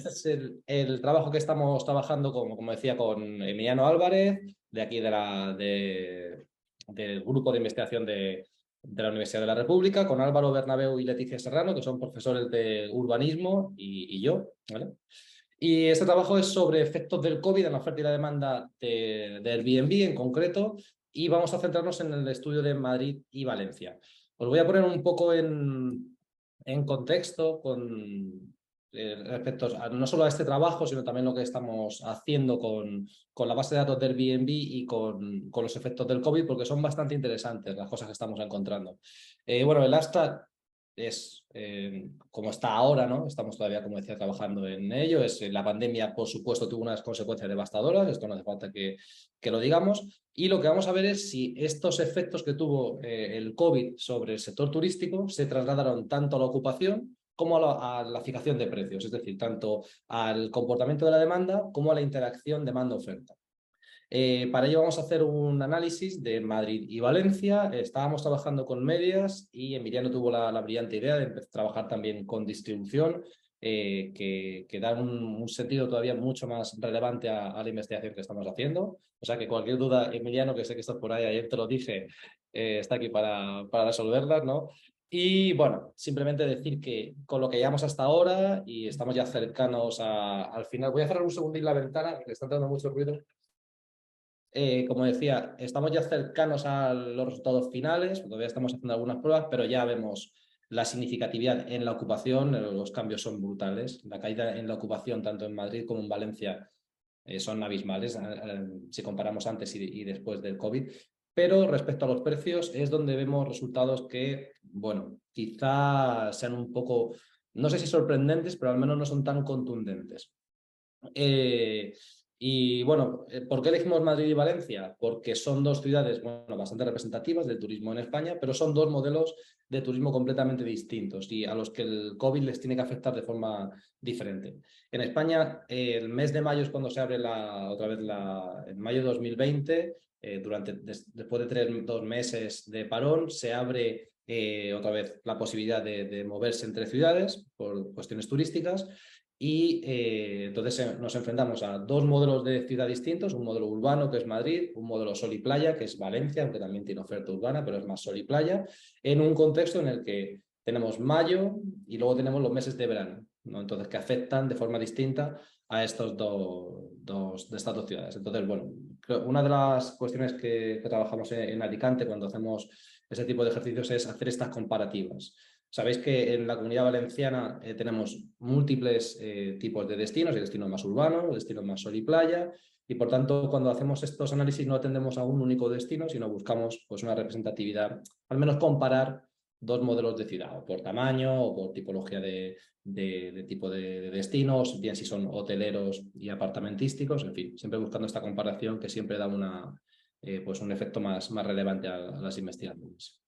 Este es el trabajo que estamos trabajando, como decía, con Emiliano Álvarez, de aquí del Grupo de Investigación de la Universidad de la República, con Álvaro Bernabeu y Leticia Serrano, que son profesores de urbanismo, y yo, ¿vale? Y este trabajo es sobre efectos del COVID en la oferta y la demanda de Airbnb en concreto, y vamos a centrarnos en el estudio de Madrid y Valencia. Os voy a poner un poco en contexto respecto no solo a este trabajo, sino también lo que estamos haciendo con la base de datos de Airbnb y con los efectos del COVID, porque son bastante interesantes las cosas que estamos encontrando. Bueno, el hashtag es como está ahora, ¿no? Estamos todavía, como decía, trabajando en ello. La pandemia, por supuesto, tuvo unas consecuencias devastadoras, esto no hace falta que lo digamos. Y lo que vamos a ver es si estos efectos que tuvo el COVID sobre el sector turístico se trasladaron tanto a la ocupación como a la fijación de precios, es decir, tanto al comportamiento de la demanda como a la interacción demanda-oferta. Para ello vamos a hacer un análisis de Madrid y Valencia. Estábamos trabajando con medias y Emiliano tuvo la brillante idea de empezar a trabajar también con distribución, que da un sentido todavía mucho más relevante a la investigación que estamos haciendo. O sea que cualquier duda, Emiliano, que sé que estás por ahí, ayer te lo dije, está aquí para resolverlas, ¿no? Y bueno, simplemente decir que con lo que llevamos hasta ahora y estamos ya cercanos al final, voy a cerrar un segundín la ventana, que está entrando mucho ruido. Como decía, estamos ya cercanos a los resultados finales, todavía estamos haciendo algunas pruebas, pero ya vemos la significatividad en la ocupación, los cambios son brutales. La caída en la ocupación, tanto en Madrid como en Valencia, son abismales si comparamos antes y después del COVID. Pero respecto a los precios es donde vemos resultados que, bueno, quizá sean un poco, no sé si sorprendentes, pero al menos no son tan contundentes. Eh, y bueno, ¿por qué elegimos Madrid y Valencia? Porque son dos ciudades, bueno, bastante representativas del turismo en España, pero son dos modelos de turismo completamente distintos y a los que el COVID les tiene que afectar de forma diferente. En España, el mes de mayo es cuando se abre otra vez en mayo de 2020, después de 2 meses de parón, se abre otra vez la posibilidad de moverse entre ciudades por cuestiones turísticas. Y entonces nos enfrentamos a dos modelos de ciudad distintos, un modelo urbano que es Madrid, un modelo sol y playa que es Valencia, aunque también tiene oferta urbana, pero es más sol y playa, en un contexto en el que tenemos mayo y luego tenemos los meses de verano, ¿no? Entonces que afectan de forma distinta a estas dos ciudades. Entonces, bueno, una de las cuestiones que trabajamos en Alicante cuando hacemos ese tipo de ejercicios es hacer estas comparativas. Sabéis que en la Comunidad Valenciana tenemos múltiples tipos de destinos, el destino más urbano, el destino más sol y playa, y por tanto cuando hacemos estos análisis no atendemos a un único destino, sino buscamos pues, una representatividad, al menos comparar dos modelos de ciudad, o por tamaño, o por tipología de tipo de destinos, bien si son hoteleros y apartamentísticos, en fin, siempre buscando esta comparación que siempre da pues un efecto más relevante a las investigaciones.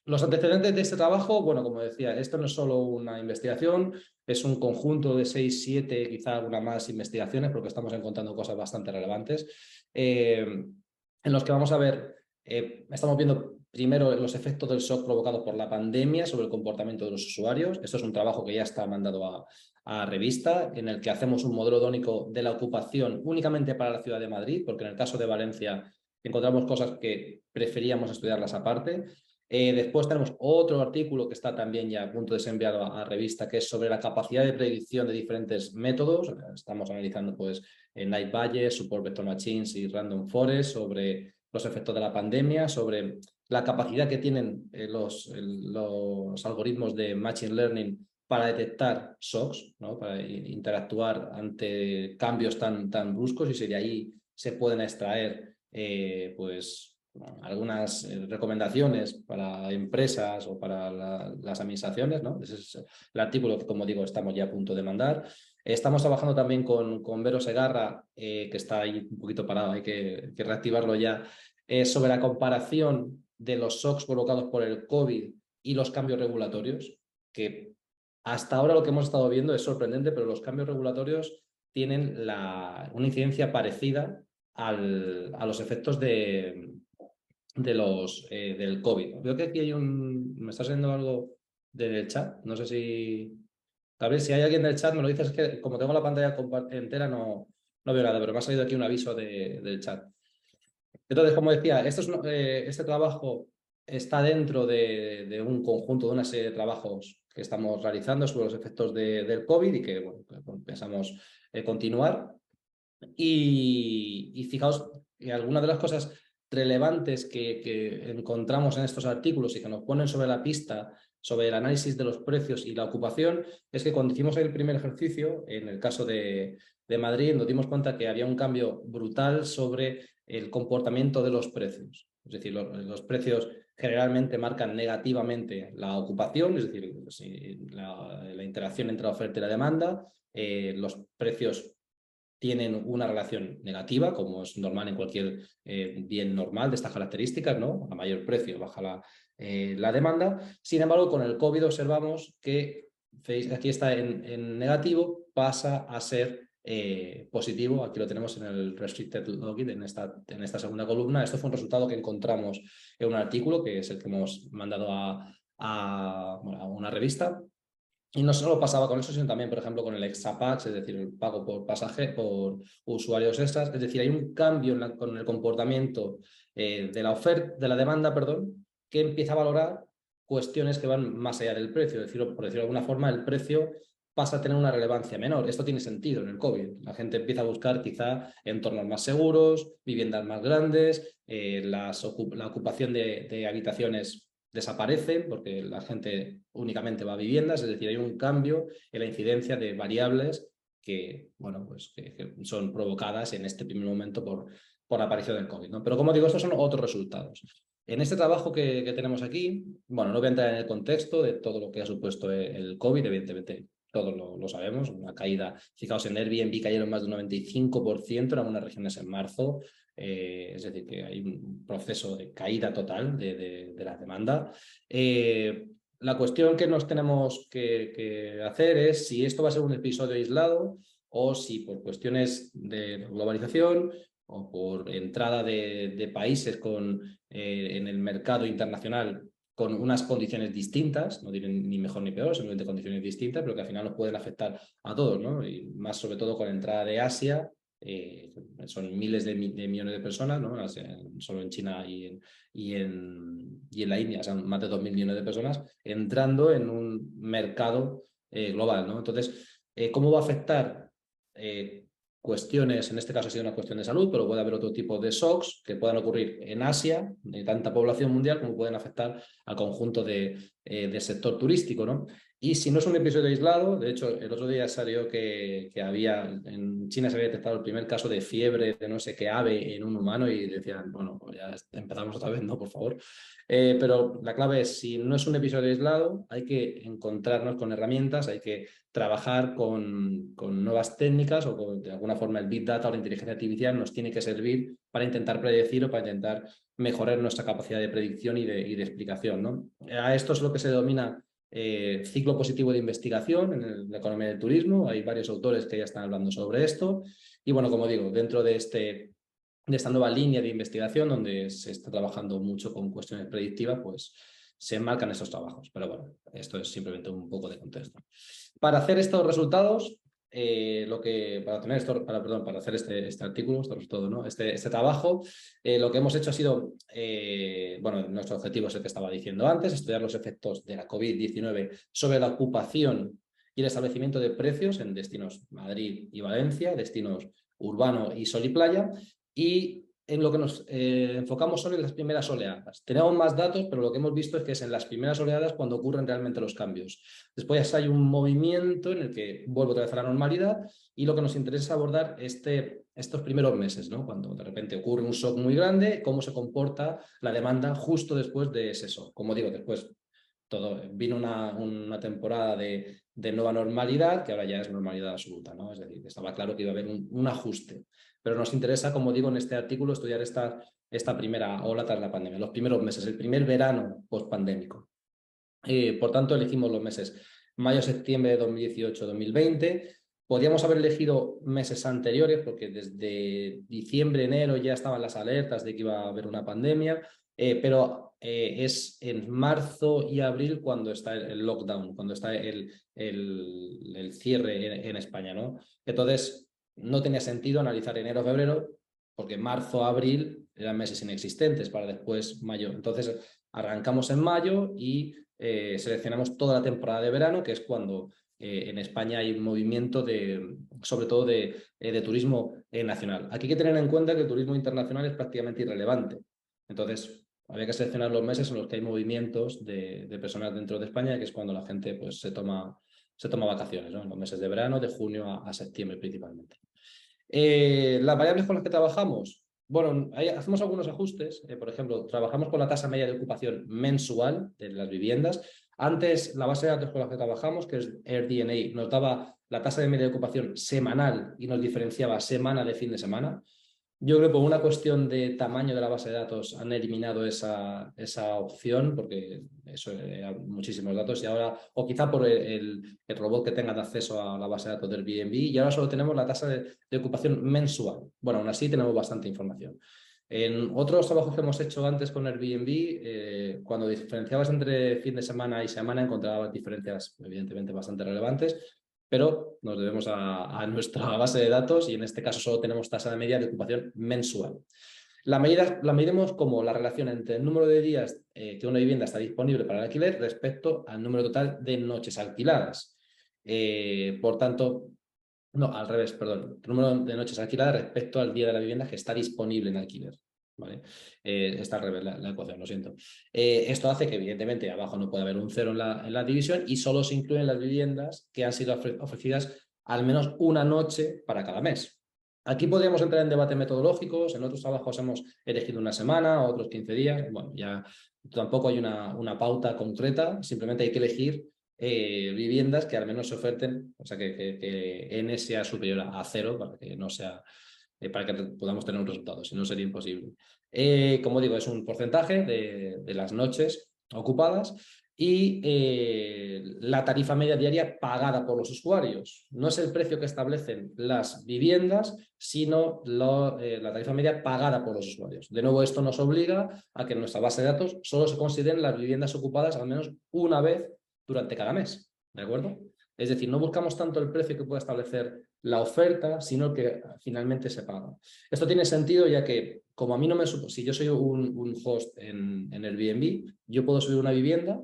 Los antecedentes de este trabajo, bueno, como decía, esto no es solo una investigación, es un conjunto de 6, 7, quizá alguna más investigaciones, porque estamos encontrando cosas bastante relevantes, en los que vamos a ver, estamos viendo primero los efectos del shock provocados por la pandemia sobre el comportamiento de los usuarios. Esto es un trabajo que ya está mandado a revista, en el que hacemos un modelo único de la ocupación únicamente para la ciudad de Madrid, porque en el caso de Valencia encontramos cosas que preferíamos estudiarlas aparte. Después tenemos otro artículo que está también ya a punto de ser enviado a revista, que es sobre la capacidad de predicción de diferentes métodos. Estamos analizando pues Night Bayes, Support Vector Machines y Random Forest, sobre los efectos de la pandemia, sobre la capacidad que tienen los algoritmos de Machine Learning para detectar shocks, ¿no? Para interactuar ante cambios tan bruscos y si de ahí se pueden extraer pues algunas recomendaciones para empresas o para las administraciones, ¿no? Ese es el artículo que, como digo, estamos ya a punto de mandar. Estamos trabajando también con Vero Segarra, que está ahí un poquito parado, hay que reactivarlo ya, sobre la comparación de los shocks provocados por el COVID y los cambios regulatorios, que hasta ahora lo que hemos estado viendo es sorprendente, pero los cambios regulatorios tienen una incidencia parecida a los efectos del COVID. Veo que aquí me está saliendo algo del chat, no sé si... Tal vez si hay alguien del chat me lo dices, es que como tengo la pantalla entera no veo nada, pero me ha salido aquí un aviso del chat. Entonces, como decía, este trabajo está dentro de un conjunto, de una serie de trabajos que estamos realizando sobre los efectos del COVID y que, bueno, pensamos continuar. Y fijaos que algunas de las cosas relevantes que encontramos en estos artículos y que nos ponen sobre la pista sobre el análisis de los precios y la ocupación es que cuando hicimos el primer ejercicio, en el caso de Madrid, nos dimos cuenta que había un cambio brutal sobre el comportamiento de los precios. Es decir, los precios generalmente marcan negativamente la ocupación, es decir, la interacción entre la oferta y la demanda. Los precios tienen una relación negativa, como es normal en cualquier bien normal de estas características, ¿no? A mayor precio baja la demanda. Sin embargo, con el COVID observamos que, aquí está en negativo, pasa a ser positivo. Aquí lo tenemos en el Restricted Login, en esta segunda columna. Esto fue un resultado que encontramos en un artículo, que es el que hemos mandado a una revista. Y no solo pasaba con eso, sino también, por ejemplo, con el extra packs, es decir, el pago por pasaje, por usuarios extras. Es decir, hay un cambio con el comportamiento de la oferta, de la demanda, perdón, que empieza a valorar cuestiones que van más allá del precio. Es decir, por decirlo de alguna forma, el precio pasa a tener una relevancia menor. Esto tiene sentido en el COVID. La gente empieza a buscar quizá entornos más seguros, viviendas más grandes, la ocupación de habitaciones desaparecen porque la gente únicamente va a viviendas, es decir, hay un cambio en la incidencia de variables que, bueno, pues, que son provocadas en este primer momento por la aparición del COVID, ¿no? Pero como digo, estos son otros resultados. En este trabajo que tenemos aquí, bueno, no voy a entrar en el contexto de todo lo que ha supuesto el COVID, evidentemente todos lo sabemos, una caída, fijaos, en Airbnb cayeron más del 95% en algunas regiones en marzo, es decir, que hay un proceso de caída total de la demanda. La cuestión que nos tenemos que hacer es si esto va a ser un episodio aislado o si por cuestiones de globalización o por entrada de países en el mercado internacional con unas condiciones distintas, no diré ni mejor ni peor, simplemente condiciones distintas, pero que al final nos pueden afectar a todos, ¿no? Y más sobre todo con la entrada de Asia, son miles de millones de personas, ¿no? Solo en China y en la India, son más de 2.000 millones de personas entrando en un mercado global, ¿no? Entonces, ¿cómo va a afectar cuestiones? En este caso ha sido una cuestión de salud, pero puede haber otro tipo de shocks que puedan ocurrir en Asia, de tanta población mundial, como pueden afectar al conjunto del sector turístico, ¿no? Y si no es un episodio aislado, de hecho, el otro día salió que en China se había detectado el primer caso de fiebre de no sé qué ave en un humano y decían, bueno, pues ya empezamos otra vez, no, por favor. Pero la clave es, si no es un episodio aislado, hay que encontrarnos con herramientas, hay que trabajar con nuevas técnicas o de alguna forma el Big Data o la inteligencia artificial nos tiene que servir para intentar predecir o para intentar mejorar nuestra capacidad de predicción y de explicación, ¿no? A esto es lo que se denomina ciclo positivo de investigación en la economía del turismo. Hay varios autores que ya están hablando sobre esto. Y bueno, como digo, dentro de esta nueva línea de investigación donde se está trabajando mucho con cuestiones predictivas, pues se enmarcan estos trabajos. Pero bueno, esto es simplemente un poco de contexto. Para hacer estos resultados, para hacer este artículo, ¿no? este trabajo, lo que hemos hecho ha sido, bueno, nuestro objetivo es el que estaba diciendo antes, estudiar los efectos de la COVID-19 sobre la ocupación y el establecimiento de precios en destinos Madrid y Valencia, destinos urbano y sol y playa, y en lo que nos enfocamos son en las primeras oleadas. Tenemos más datos, pero lo que hemos visto es que es en las primeras oleadas cuando ocurren realmente los cambios. Después hay un movimiento en el que vuelve otra vez a la normalidad y lo que nos interesa es abordar estos primeros meses, ¿no? Cuando de repente ocurre un shock muy grande, cómo se comporta la demanda justo después de ese shock. Como digo, después vino una temporada de nueva normalidad que ahora ya es normalidad absoluta, ¿no? Es decir, estaba claro que iba a haber un ajuste. Pero nos interesa, como digo en este artículo, estudiar esta primera ola tras la pandemia, los primeros meses, el primer verano post-pandémico. Por tanto, elegimos los meses mayo-septiembre de 2018-2020. Podríamos haber elegido meses anteriores porque desde diciembre, enero ya estaban las alertas de que iba a haber una pandemia, pero es en marzo y abril cuando está el lockdown, cuando está el cierre en España, ¿no? Entonces, no tenía sentido analizar enero o febrero, porque marzo, abril eran meses inexistentes para después mayo. Entonces, arrancamos en mayo y seleccionamos toda la temporada de verano, que es cuando en España hay un movimiento sobre todo de turismo nacional. Aquí hay que tener en cuenta que el turismo internacional es prácticamente irrelevante. Entonces, había que seleccionar los meses en los que hay movimientos de personas dentro de España, que es cuando la gente pues, se toma vacaciones, ¿no? En los meses de verano, de junio a septiembre principalmente. Las variables con las que trabajamos, bueno, hacemos algunos ajustes. Por ejemplo, trabajamos con la tasa media de ocupación mensual de las viviendas. Antes, la base de datos con la que trabajamos, que es AirDNA, nos daba la tasa de media de ocupación semanal y nos diferenciaba semana de fin de semana. Yo creo que por una cuestión de tamaño de la base de datos han eliminado esa opción, porque eso eran muchísimos datos, y ahora, o quizá por el robot que tenga de acceso a la base de datos del Airbnb, y ahora solo tenemos la tasa de ocupación mensual. Bueno, aún así tenemos bastante información. En otros trabajos que hemos hecho antes con Airbnb, cuando diferenciabas entre fin de semana y semana, encontrabas diferencias evidentemente bastante relevantes, pero nos debemos a nuestra base de datos y en este caso solo tenemos tasa de media de ocupación mensual. La medimos como la relación entre el número de días que una vivienda está disponible para el alquiler respecto al número total de noches alquiladas. Por tanto, no, al revés, perdón. El número de noches alquiladas respecto al día de la vivienda que está disponible en alquiler. ¿Vale? Está al revés la ecuación, lo siento. Esto hace que, evidentemente, abajo no puede haber un cero en la división y solo se incluyen las viviendas que han sido ofrecidas al menos una noche para cada mes. Aquí podríamos entrar en debates metodológicos. En otros trabajos hemos elegido una semana, otros 15 días. Bueno, ya tampoco hay una pauta concreta, simplemente hay que elegir viviendas que al menos se oferten, o sea, que N sea superior a cero para que no sea, para que podamos tener un resultado, si no sería imposible. Como digo, es un porcentaje de las noches ocupadas y la tarifa media diaria pagada por los usuarios. No es el precio que establecen las viviendas, sino la tarifa media pagada por los usuarios. De nuevo, esto nos obliga a que en nuestra base de datos solo se consideren las viviendas ocupadas al menos una vez durante cada mes, ¿de acuerdo? Es decir, no buscamos tanto el precio que pueda establecer la oferta, sino el que finalmente se paga. Esto tiene sentido ya que, como a mí no me si yo soy un host en Airbnb, yo puedo subir una vivienda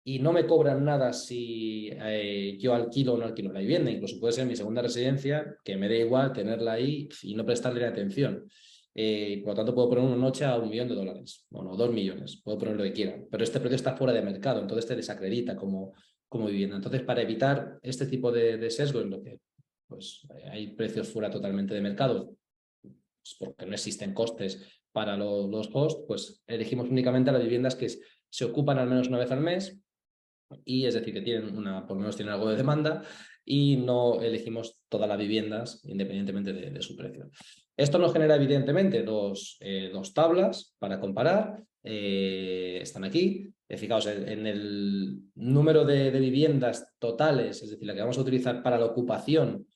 y no me cobran nada si yo alquilo o no alquilo la vivienda. Incluso puede ser mi segunda residencia, que me dé igual tenerla ahí y no prestarle atención. Por lo tanto, puedo poner una noche a $1.000.000, bueno, 2 millones, puedo poner lo que quiera, pero este precio está fuera de mercado, entonces te desacredita como vivienda. Entonces, para evitar este tipo de sesgo en lo que pues, hay precios fuera totalmente de mercado, pues, porque no existen costes para los hosts, pues elegimos únicamente las viviendas que se ocupan al menos una vez al mes, y es decir, que tienen por lo menos tienen algo de demanda, y no elegimos todas las viviendas independientemente de su precio. Esto nos genera evidentemente dos tablas para comparar. Están aquí. Fijaos, en el número de viviendas totales, es decir, la que vamos a utilizar para la ocupación,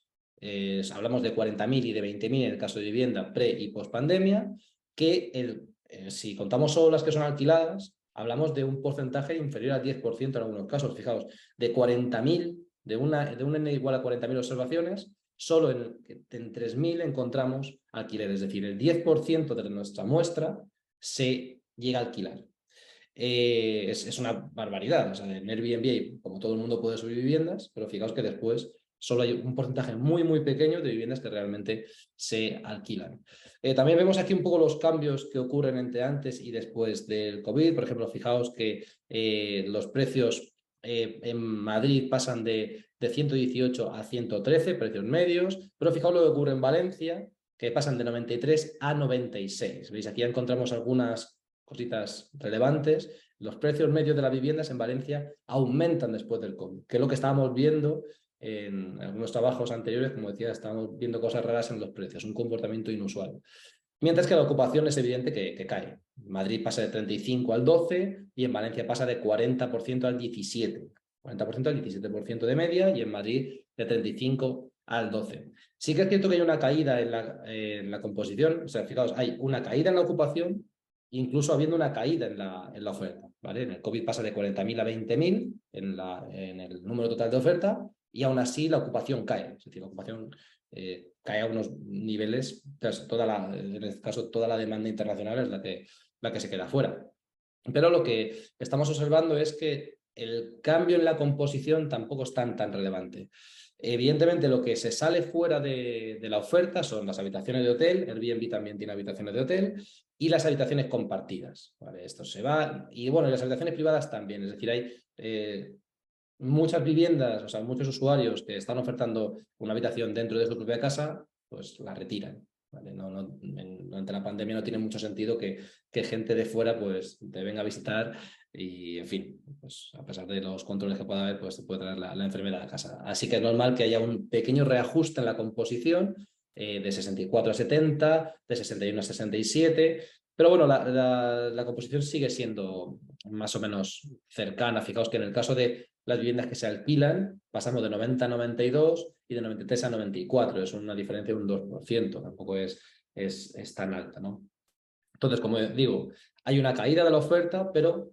hablamos de 40.000 y de 20.000 en el caso de vivienda pre y post pandemia, que si contamos solo las que son alquiladas, hablamos de un porcentaje inferior al 10% en algunos casos. Fijaos, de 40.000, de un N igual a 40.000 observaciones, solo en 3.000 encontramos alquiler. Es decir, el 10% de nuestra muestra se llega a alquilar. Es una barbaridad. O sea, en Airbnb, como todo el mundo puede subir viviendas, pero fijaos que después solo hay un porcentaje muy, muy pequeño de viviendas que realmente se alquilan. También vemos aquí un poco los cambios que ocurren entre antes y después del COVID. Por ejemplo, fijaos que los precios en Madrid pasan de 118 a 113, precios medios, pero fijaos lo que ocurre en Valencia, que pasan de 93 a 96. ¿Veis? Aquí ya encontramos algunas cositas relevantes. Los precios medios de las viviendas en Valencia aumentan después del COVID, que es lo que estábamos viendo en algunos trabajos anteriores. Como decía, estábamos viendo cosas raras en los precios, un comportamiento inusual. Mientras que la ocupación es evidente que cae. En Madrid pasa de 35 al 12 y en Valencia pasa de 40% al 17. 40% al 17% de media, y en Madrid de 35 al 12. Sí que es cierto que hay una caída en la composición. O sea, fijaos, hay una caída en la ocupación, incluso habiendo una caída en la oferta, ¿vale? En el COVID pasa de 40.000 a 20.000 en el número total de oferta, y aún así la ocupación cae. Es decir, la ocupación cae a unos niveles, en este caso toda la demanda internacional es la que se queda fuera. Pero lo que estamos observando es que el cambio en la composición tampoco es tan relevante. Evidentemente, lo que se sale fuera de la oferta son las habitaciones de hotel. Airbnb también tiene habitaciones de hotel, y las habitaciones compartidas, ¿vale? Esto se va. Y bueno, y las habitaciones privadas también. Es decir, hay muchas viviendas, o sea, muchos usuarios que están ofertando una habitación dentro de su propia casa, pues la retiran, ¿vale? Durante la pandemia no tiene mucho sentido que gente de fuera pues te venga a visitar y, en fin, pues a pesar de los controles que pueda haber, pues te puede traer la enfermedad a casa. Así que es normal que haya un pequeño reajuste en la composición, de 64 a 70, de 61 a 67, pero bueno, la composición sigue siendo más o menos cercana. Fijaos que en el caso de las viviendas que se alquilan, pasamos de 90 a 92 y de 93 a 94. Es una diferencia de un 2%, tampoco es tan alta, ¿no? Entonces, como digo, hay una caída de la oferta, pero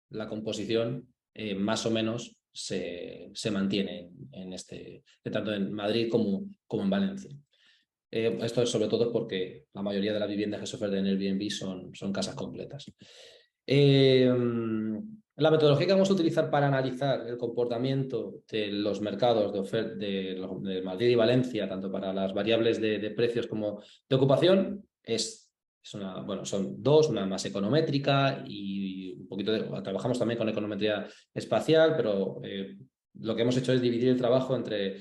la composición más o menos se mantiene tanto en Madrid como en Valencia. Esto es sobre todo porque la mayoría de las viviendas que se ofertan en Airbnb son casas completas. La metodología que vamos a utilizar para analizar el comportamiento de los mercados de Madrid y Valencia, tanto para las variables de precios como de ocupación, son dos: una más econométrica y un poquito trabajamos también con econometría espacial, pero lo que hemos hecho es dividir el trabajo entre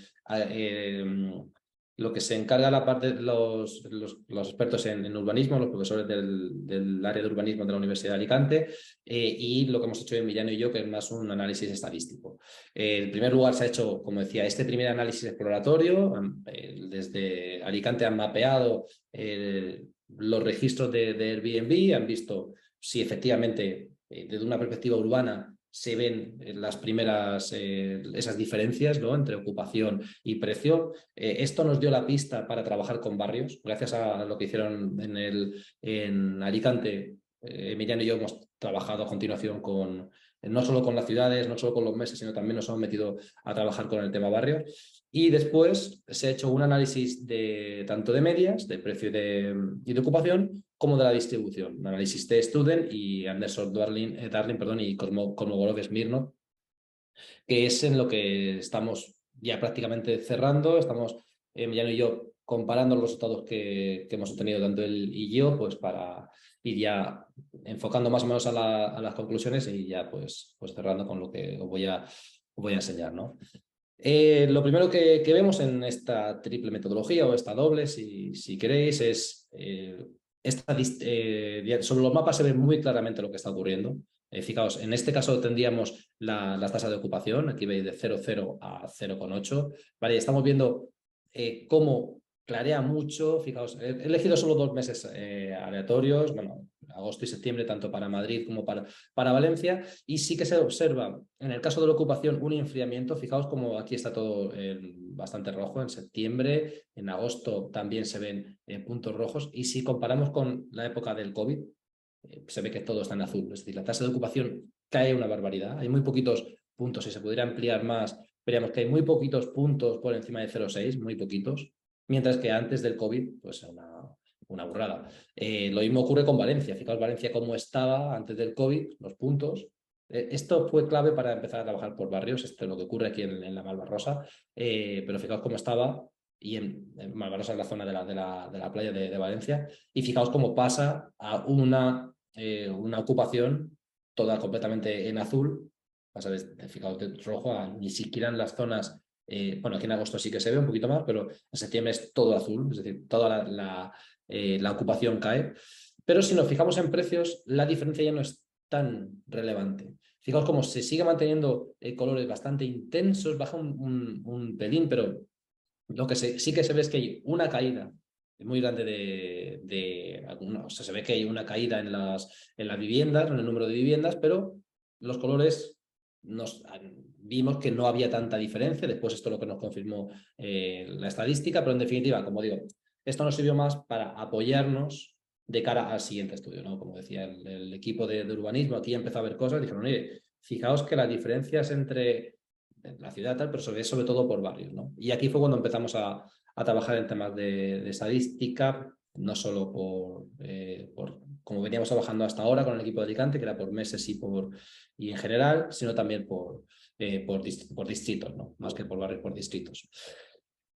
lo que se encarga la parte de los expertos en urbanismo, los profesores del área de urbanismo de la Universidad de Alicante, y lo que hemos hecho Emiliano y yo, que es más un análisis estadístico. En primer lugar se ha hecho, como decía, este primer análisis exploratorio. Desde Alicante han mapeado los registros de Airbnb, han visto si efectivamente, desde una perspectiva urbana, se ven las primeras esas diferencias, ¿no?, entre ocupación y precio. Esto nos dio la pista para trabajar con barrios. Gracias a lo que hicieron en Alicante, Emiliano y yo hemos trabajado a continuación no solo con las ciudades, no solo con los meses, sino también nos hemos metido a trabajar con el tema barrios. Y después se ha hecho un análisis tanto de medias, de precio y de ocupación, como de la distribución. Un análisis de Student y Anderson Darling, y Kolmogorov-Smirnov, que es en lo que estamos ya prácticamente cerrando. Estamos, Emiliano y yo, comparando los resultados que hemos obtenido tanto él y yo, pues para ir ya enfocando más o menos a las conclusiones y ya pues cerrando con lo que os voy a enseñar, ¿no? Lo primero que vemos en esta triple metodología, o esta doble, si queréis, es sobre los mapas se ve muy claramente lo que está ocurriendo. Fijaos, en este caso tendríamos la tasa de ocupación. Aquí veis de 0,0 a 0,8. Vale, estamos viendo cómo clarea mucho. Fijaos, he elegido solo 2 meses aleatorios, bueno, agosto y septiembre, tanto para Madrid como para Valencia, y sí que se observa en el caso de la ocupación un enfriamiento. Fijaos como aquí está todo bastante rojo en septiembre, en agosto también se ven puntos rojos, y si comparamos con la época del COVID, se ve que todo está en azul. Es decir, la tasa de ocupación cae una barbaridad. Hay muy poquitos puntos. Si se pudiera ampliar más, veríamos que hay muy poquitos puntos por encima de 0,6, muy poquitos, mientras que antes del COVID, pues una burrada. Lo mismo ocurre con Valencia. Fijaos Valencia cómo estaba antes del COVID, los puntos. Esto fue clave para empezar a trabajar por barrios. Esto es lo que ocurre aquí en la Malvarrosa. Pero fijaos cómo estaba, y en Malvarrosa es la zona de la playa de Valencia, y fijaos cómo pasa a una ocupación toda completamente en azul. Pasa fijaos, de rojo a ni siquiera en las zonas. Bueno, aquí en agosto sí que se ve un poquito más, pero en septiembre es todo azul, es decir, toda la ocupación cae. Pero si nos fijamos en precios, la diferencia ya no es tan relevante. Fijaos cómo se sigue manteniendo colores bastante intensos, baja un pelín, pero lo que sí que se ve es que hay una caída muy grande o sea, se ve que hay una caída en las viviendas, en el número de viviendas, pero los colores vimos que no había tanta diferencia. Después esto es lo que nos confirmó la estadística, pero en definitiva, como digo, esto nos sirvió más para apoyarnos de cara al siguiente estudio, ¿no? Como decía el equipo de urbanismo, aquí empezó a ver cosas, dijeron, oye, fijaos que las diferencias entre la ciudad tal, pero sobre todo por barrios, ¿no? Y aquí fue cuando empezamos a trabajar en temas de estadística, no solo por como veníamos trabajando hasta ahora con el equipo de Alicante, que era por meses y en general, sino también por distritos, ¿no? Más que por barrios, por distritos.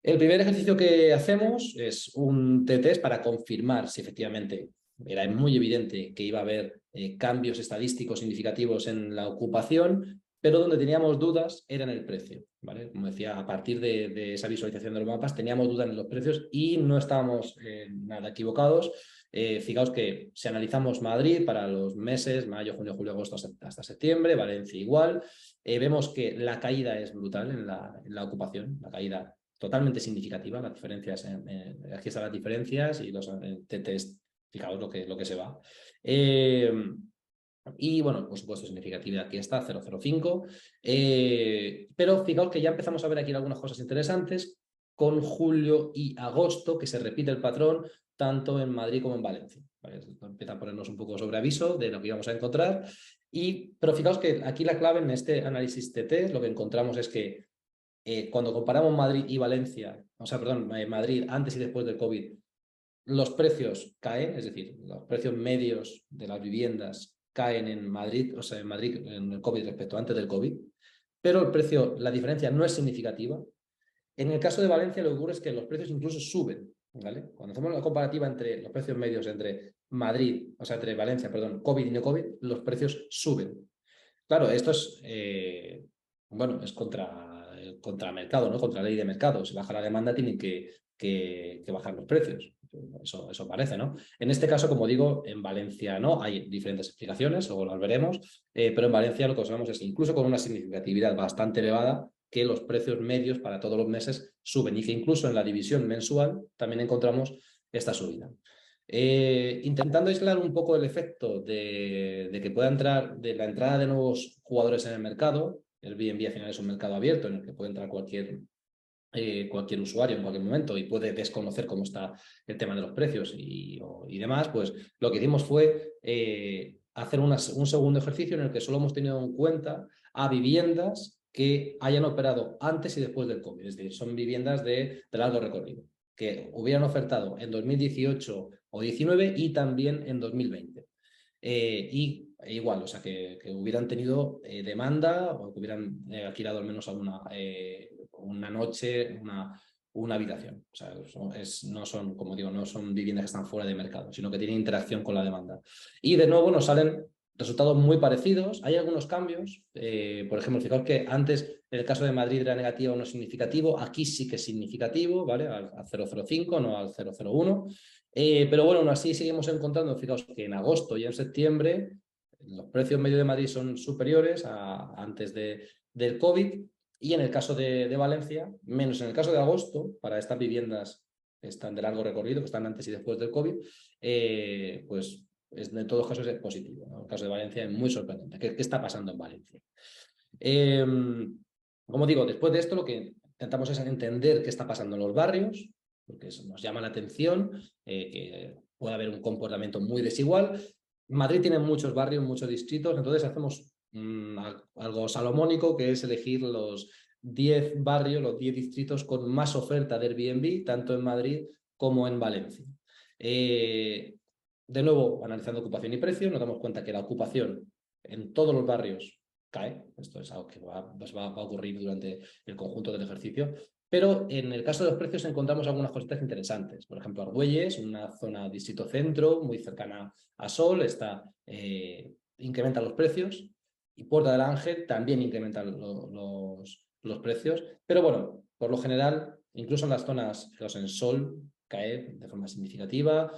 El primer ejercicio que hacemos es un test para confirmar si efectivamente era muy evidente que iba a haber cambios estadísticos significativos en la ocupación, pero donde teníamos dudas era en el precio, ¿vale? Como decía, a partir de esa visualización de los mapas teníamos dudas en los precios y no estábamos nada equivocados. Fijaos que si analizamos Madrid para los meses, mayo, junio, julio, agosto hasta septiembre, Valencia igual, vemos que la caída es brutal en la ocupación, la caída totalmente significativa, las diferencias, aquí están las diferencias y los test, fijaos lo que se va. Y bueno, por supuesto, significatividad aquí está, 0,05. Pero fijaos que ya empezamos a ver aquí algunas cosas interesantes con julio y agosto, que se repite el patrón tanto en Madrid como en Valencia. ¿Vale? Empieza a ponernos un poco sobre aviso de lo que íbamos a encontrar. Pero fijaos que aquí la clave en este análisis TT, lo que encontramos es que cuando comparamos Madrid y Valencia, o sea, perdón, Madrid antes y después del COVID, los precios caen, es decir, los precios medios de las viviendas caen en Madrid, o sea, en Madrid en el COVID respecto a antes del COVID, pero el precio, la diferencia no es significativa. En el caso de Valencia lo que ocurre es que los precios incluso suben, ¿vale? Cuando hacemos la comparativa entre los precios medios entre Madrid, o sea, entre Valencia, perdón, COVID y no COVID, los precios suben. Claro, esto es, bueno, es contra el mercado, ¿no? Contra la ley de mercado. Si baja la demanda, tienen que bajar los precios. Eso parece, ¿no? En este caso, como digo, en Valencia no, hay diferentes explicaciones, luego las veremos, pero en Valencia lo que observamos es que incluso con una significatividad bastante elevada, que los precios medios para todos los meses suben y que incluso en la división mensual también encontramos esta subida. Intentando aislar un poco el efecto de que pueda entrar, de la entrada de nuevos jugadores en el mercado. El Airbnb al final es un mercado abierto en el que puede entrar cualquier usuario en cualquier momento y puede desconocer cómo está el tema de los precios y demás, pues lo que hicimos fue hacer un segundo ejercicio en el que solo hemos tenido en cuenta a viviendas que hayan operado antes y después del COVID, es decir, son viviendas de largo recorrido, que hubieran ofertado en 2018 o 19 y también en 2020. Igual, o sea, que hubieran tenido demanda o que hubieran alquilado al menos una noche, una habitación. O sea, no son, como digo, no son viviendas que están fuera de mercado, sino que tienen interacción con la demanda. Y de nuevo nos salen resultados muy parecidos. Hay algunos cambios. Por ejemplo, fijaos que antes, en el caso de Madrid, era negativo o no significativo. Aquí sí que es significativo, ¿vale? Al 0,05, no al 0,01. Pero bueno, aún así seguimos encontrando, fijaos que en agosto y en septiembre los precios medio de Madrid son superiores a antes del COVID y en el caso de Valencia, menos en el caso de agosto, para estas viviendas que están de largo recorrido, que están antes y después del COVID, pues en todos casos es positivo, ¿no? En el caso de Valencia es muy sorprendente. ¿Qué está pasando en Valencia? Como digo, después de esto lo que intentamos es entender qué está pasando en los barrios, porque eso nos llama la atención, que puede haber un comportamiento muy desigual. Madrid tiene muchos barrios, muchos distritos, entonces hacemos algo salomónico, que es elegir los 10 barrios, los 10 distritos con más oferta de Airbnb, tanto en Madrid como en Valencia. De nuevo, analizando ocupación y precios, nos damos cuenta que la ocupación en todos los barrios cae. Esto es algo que va a ocurrir durante el conjunto del ejercicio. Pero en el caso de los precios encontramos algunas cositas interesantes. Por ejemplo, Argüelles, una zona distrito centro, muy cercana a Sol, incrementa los precios. Y Puerta del Ángel también incrementa los precios. Pero bueno, por lo general, incluso en las zonas en Sol, cae de forma significativa.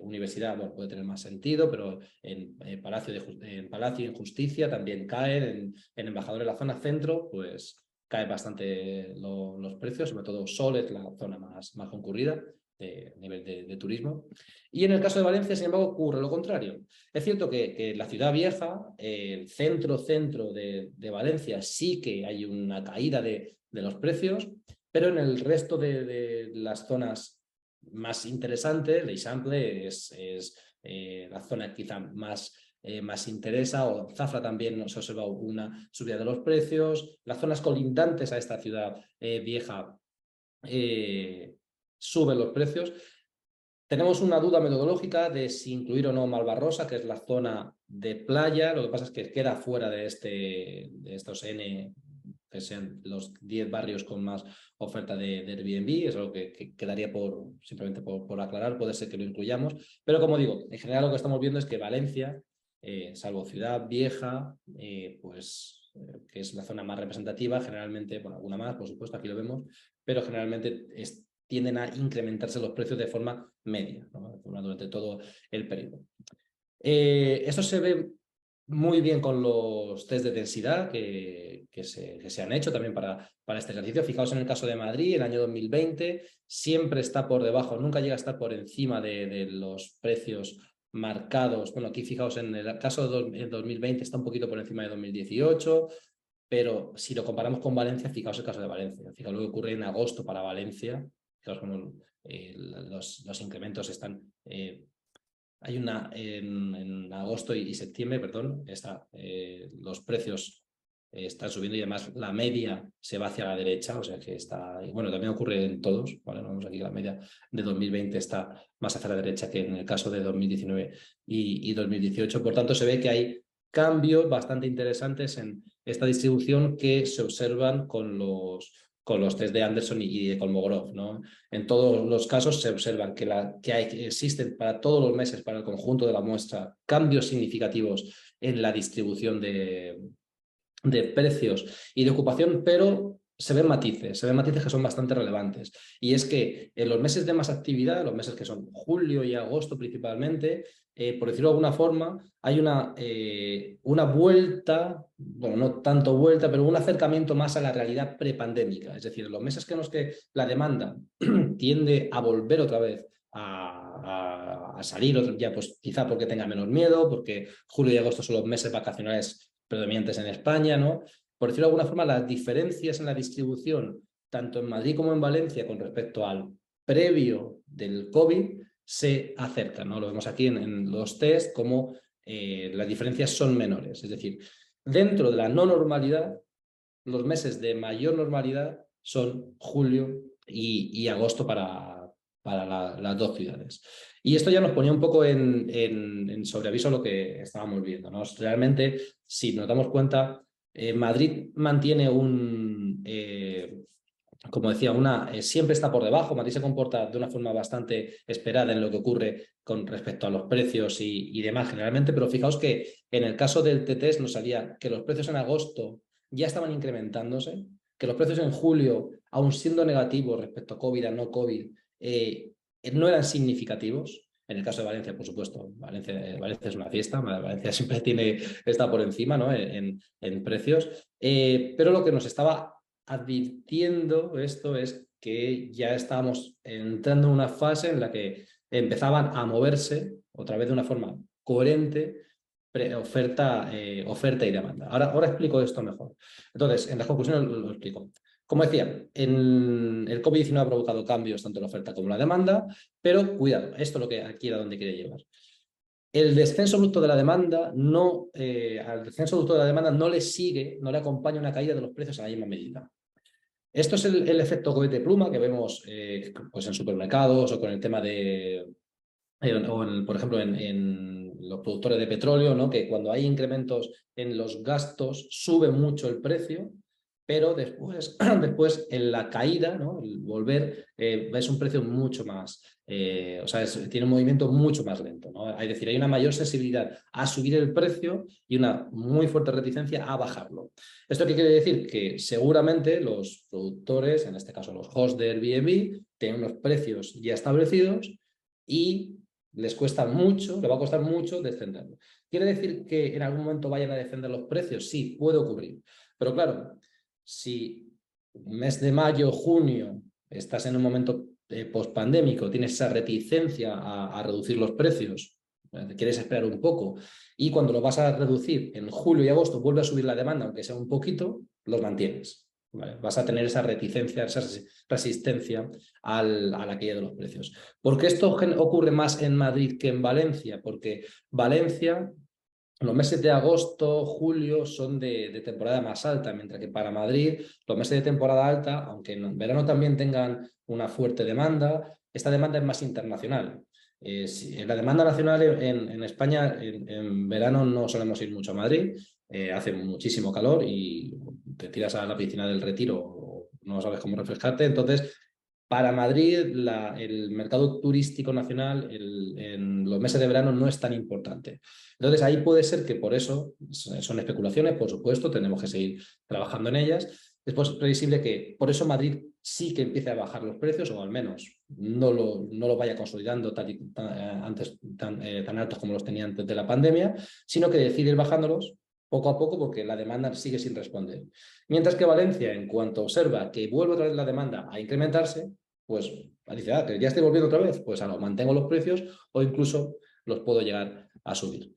Universidad, bueno, puede tener más sentido, pero en Palacio y en Justicia también caen. En Embajador, en la zona centro, pues caen bastante los precios, sobre todo Sol es la zona más concurrida a nivel de turismo. Y en el caso de Valencia, sin embargo, ocurre lo contrario. Es cierto que la ciudad vieja, el centro de Valencia, sí que hay una caída de los precios, pero en el resto de las zonas más interesante, l'Eixample es la zona quizá más interesa, o Zafra también nos ha observado una subida de los precios. Las zonas colindantes a esta ciudad vieja suben los precios. Tenemos una duda metodológica de si incluir o no Malvarrosa, que es la zona de playa. Lo que pasa es que queda fuera de estos N, que sean los 10 barrios con más oferta de Airbnb. Es algo que quedaría simplemente por aclarar. Puede ser que lo incluyamos. Pero como digo, en general lo que estamos viendo es que Valencia, salvo Ciudad Vieja, que es la zona más representativa, generalmente, bueno, alguna más, por supuesto, aquí lo vemos, pero generalmente tienden a incrementarse los precios de forma media, ¿no? Durante todo el periodo. Eso se ve muy bien con los test de densidad que se han hecho también para este ejercicio. Fijaos en el caso de Madrid, el año 2020 siempre está por debajo, nunca llega a estar por encima de los precios marcados. Bueno, aquí fijaos en el caso de 2020 está un poquito por encima de 2018, pero si lo comparamos con Valencia, fijaos el caso de Valencia. Fijaos lo que ocurre en agosto para Valencia. Fijaos cómo los incrementos están... hay una en agosto y septiembre, perdón, los precios están subiendo y además la media se va hacia la derecha, o sea que está... Bueno, también ocurre en todos, ¿vale? Vemos aquí la media de 2020 está más hacia la derecha que en el caso de 2019 y 2018. Por tanto, se ve que hay cambios bastante interesantes en esta distribución que se observan con los test de Anderson y de Kolmogorov, ¿no? En todos los casos se observan que existen para todos los meses, para el conjunto de la muestra, cambios significativos en la distribución de precios y de ocupación, pero se ven matices que son bastante relevantes. Y es que en los meses de más actividad, los meses que son julio y agosto principalmente, por decirlo de alguna forma, hay una vuelta, bueno, no tanto vuelta, pero un acercamiento más a la realidad prepandémica. Es decir, en los meses en los que la demanda tiende a volver otra vez a salir, ya pues quizá porque tenga menos miedo, porque julio y agosto son los meses vacacionales predominantes en España, ¿no? Por decirlo de alguna forma, las diferencias en la distribución, tanto en Madrid como en Valencia, con respecto al previo del COVID, se acercan, ¿no? Lo vemos aquí en los test, como las diferencias son menores. Es decir, dentro de la no normalidad, los meses de mayor normalidad son julio y agosto para las dos ciudades. Y esto ya nos ponía un poco en sobreaviso lo que estábamos viendo, ¿no? Realmente, si nos damos cuenta, Madrid mantiene como decía, siempre está por debajo. Madrid se comporta de una forma bastante esperada en lo que ocurre con respecto a los precios y demás generalmente, pero fijaos que en el caso del TTS nos salía que los precios en agosto ya estaban incrementándose, que los precios en julio, aun siendo negativos respecto a COVID, a no COVID, no eran significativos. En el caso de Valencia, por supuesto, Valencia es una fiesta, Valencia siempre está por encima, ¿no? en precios, pero lo que nos estaba advirtiendo esto es que ya estábamos entrando en una fase en la que empezaban a moverse otra vez de una forma coherente oferta y demanda. Ahora explico esto mejor. Entonces, en las conclusiones lo explico. Como decía, el COVID-19 ha provocado cambios tanto en la oferta como en la demanda, pero cuidado, esto es lo que aquí era donde quería llevar. El descenso bruto de la demanda al descenso bruto de la demanda no le acompaña una caída de los precios a la misma medida. Esto es el efecto cohete pluma que vemos pues en supermercados o con el tema de, por ejemplo, en los productores de petróleo, ¿no? Que cuando hay incrementos en los gastos sube mucho el precio, pero después en la caída, ¿no? El volver, es un precio mucho más, o sea, tiene un movimiento mucho más lento, ¿no? Es decir, hay una mayor sensibilidad a subir el precio y una muy fuerte reticencia a bajarlo. ¿Esto qué quiere decir? Que seguramente los productores, en este caso los hosts de Airbnb, tienen unos precios ya establecidos y les cuesta mucho, le va a costar mucho descenderlo. ¿Quiere decir que en algún momento vayan a descender los precios? Sí, puede ocurrir. Pero claro, si mes de mayo, junio, estás en un momento pospandémico, tienes esa reticencia a reducir los precios, quieres esperar un poco, y cuando lo vas a reducir en julio y agosto vuelve a subir la demanda, aunque sea un poquito, los mantienes. ¿vale? Vas a tener esa reticencia, esa resistencia a la caída de los precios. ¿Por qué esto ocurre más en Madrid que en Valencia? Porque Valencia, los meses de agosto, julio son de temporada más alta, mientras que para Madrid los meses de temporada alta, aunque en verano también tengan una fuerte demanda, esta demanda es más internacional. La demanda nacional en España, en verano no solemos ir mucho a Madrid, hace muchísimo calor y te tiras a la piscina del Retiro o no sabes cómo refrescarte, entonces para Madrid, el mercado turístico nacional en los meses de verano no es tan importante. Entonces, ahí puede ser que por eso, son especulaciones, por supuesto, tenemos que seguir trabajando en ellas. Es previsible que por eso Madrid sí que empiece a bajar los precios, o al menos no lo vaya consolidando antes tan altos como los tenía antes de la pandemia, sino que decide ir bajándolos poco a poco porque la demanda sigue sin responder. Mientras que Valencia, en cuanto observa que vuelve otra vez la demanda a incrementarse, pues dice, que ya estoy volviendo otra vez, pues mantengo los precios o incluso los puedo llegar a subir.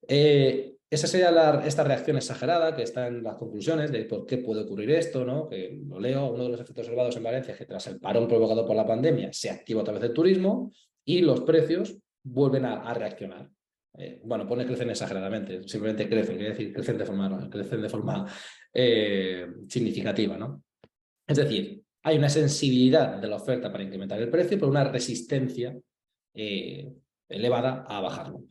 Esa sería esta reacción exagerada que está en las conclusiones de por qué puede ocurrir esto, ¿no? Que lo leo, uno de los efectos observados en Valencia es que tras el parón provocado por la pandemia se activa otra vez el turismo y los precios vuelven a reaccionar. Bueno, pone crecen exageradamente, simplemente crecen, quiere decir crecen de forma significativa, ¿no? Es decir, hay una sensibilidad de la oferta para incrementar el precio, pero una resistencia elevada a bajarlo.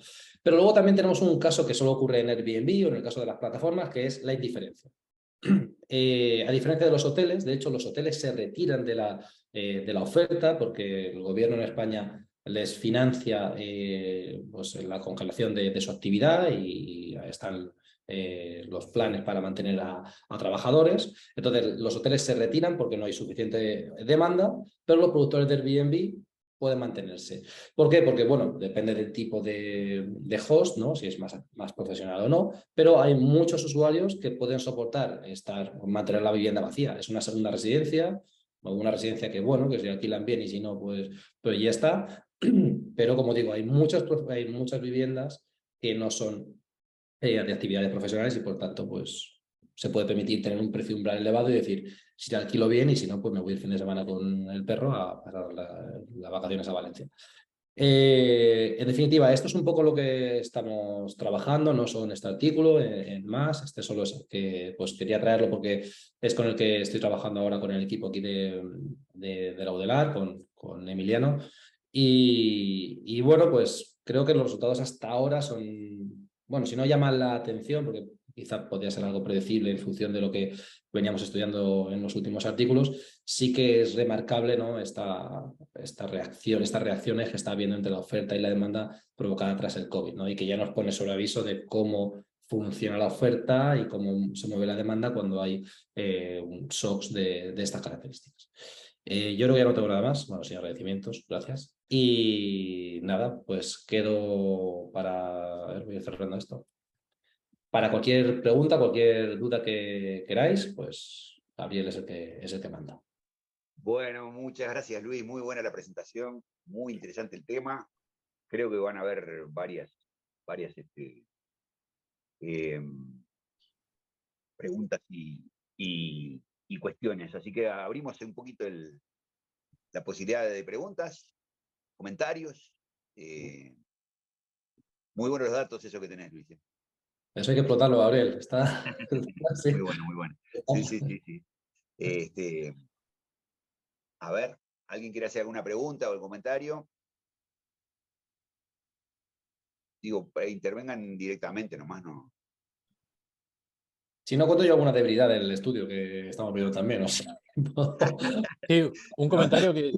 Pero luego también tenemos un caso que solo ocurre en Airbnb o en el caso de las plataformas, que es la indiferencia. A diferencia de los hoteles, de hecho, los hoteles se retiran de la oferta porque el gobierno en España les financia pues, la congelación de su actividad y están los planes para mantener a trabajadores. Entonces, los hoteles se retiran porque no hay suficiente demanda, pero los productores de Airbnb pueden mantenerse. ¿Por qué? Porque, bueno, depende del tipo de host, ¿no? Si es más profesional o no, pero hay muchos usuarios que pueden soportar mantener la vivienda vacía. Es una segunda residencia, o una residencia que, bueno, que se alquilan bien y si no, pues ya está. Pero, como digo, hay muchas viviendas que no son de actividades profesionales y, por tanto, pues se puede permitir tener un precio umbral elevado y decir, si te alquilo bien y si no, pues me voy el fin de semana con el perro a pasar las vacaciones a Valencia. En definitiva, esto es un poco lo que estamos trabajando, no solo en este artículo, en más. Este solo es el que pues, quería traerlo porque es con el que estoy trabajando ahora con el equipo aquí de la UDELAR, con Emiliano. Y bueno, pues creo que los resultados hasta ahora son, bueno, si no llaman la atención, porque quizá podría ser algo predecible en función de lo que veníamos estudiando en los últimos artículos, sí que es remarcable, ¿no? Estas reacciones que está habiendo entre la oferta y la demanda provocada tras el COVID, ¿no? Y que ya nos pone sobre aviso de cómo funciona la oferta y cómo se mueve la demanda cuando hay shocks de estas características. Yo creo que ya no tengo nada más. Bueno, sí, agradecimientos, gracias. Y nada, pues quedo para... A ver, voy cerrando esto. Para cualquier pregunta, cualquier duda que queráis, pues Gabriel es el que manda. Bueno, muchas gracias, Luis. Muy buena la presentación, muy interesante el tema. Creo que van a haber varias eh, preguntas y cuestiones. Así que abrimos un poquito la posibilidad de preguntas, comentarios. Muy buenos los datos, eso que tenés, Luis. Eso hay que explotarlo, Gabriel. Sí. Muy bueno, muy bueno. Sí, sí, sí, sí. A ver, ¿alguien quiere hacer alguna pregunta o algún comentario? Digo, intervengan directamente, nomás no. Si no, cuento yo alguna debilidad del estudio que estamos viendo también. O sea, Sí, un comentario que,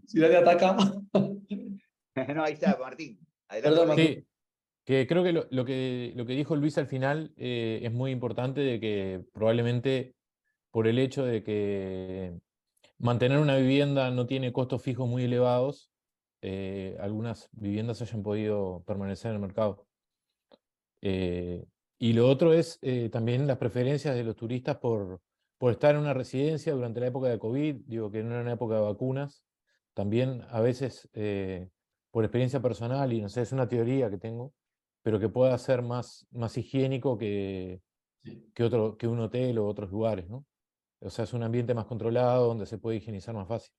si nadie ataca. No, ahí está, Martín. Adelante, Perdón, Martín. Martín. sí, que creo que lo que dijo Luis al final es muy importante, de que probablemente por el hecho de que mantener una vivienda no tiene costos fijos muy elevados, algunas viviendas hayan podido permanecer en el mercado. Y lo otro es también las preferencias de los turistas por estar en una residencia durante la época de COVID, digo que no era una época de vacunas. También a veces, por experiencia personal, y no sé, es una teoría que tengo, pero que pueda ser más higiénico Sí. que un hotel o otros lugares, ¿no? O sea, es un ambiente más controlado donde se puede higienizar más fácil.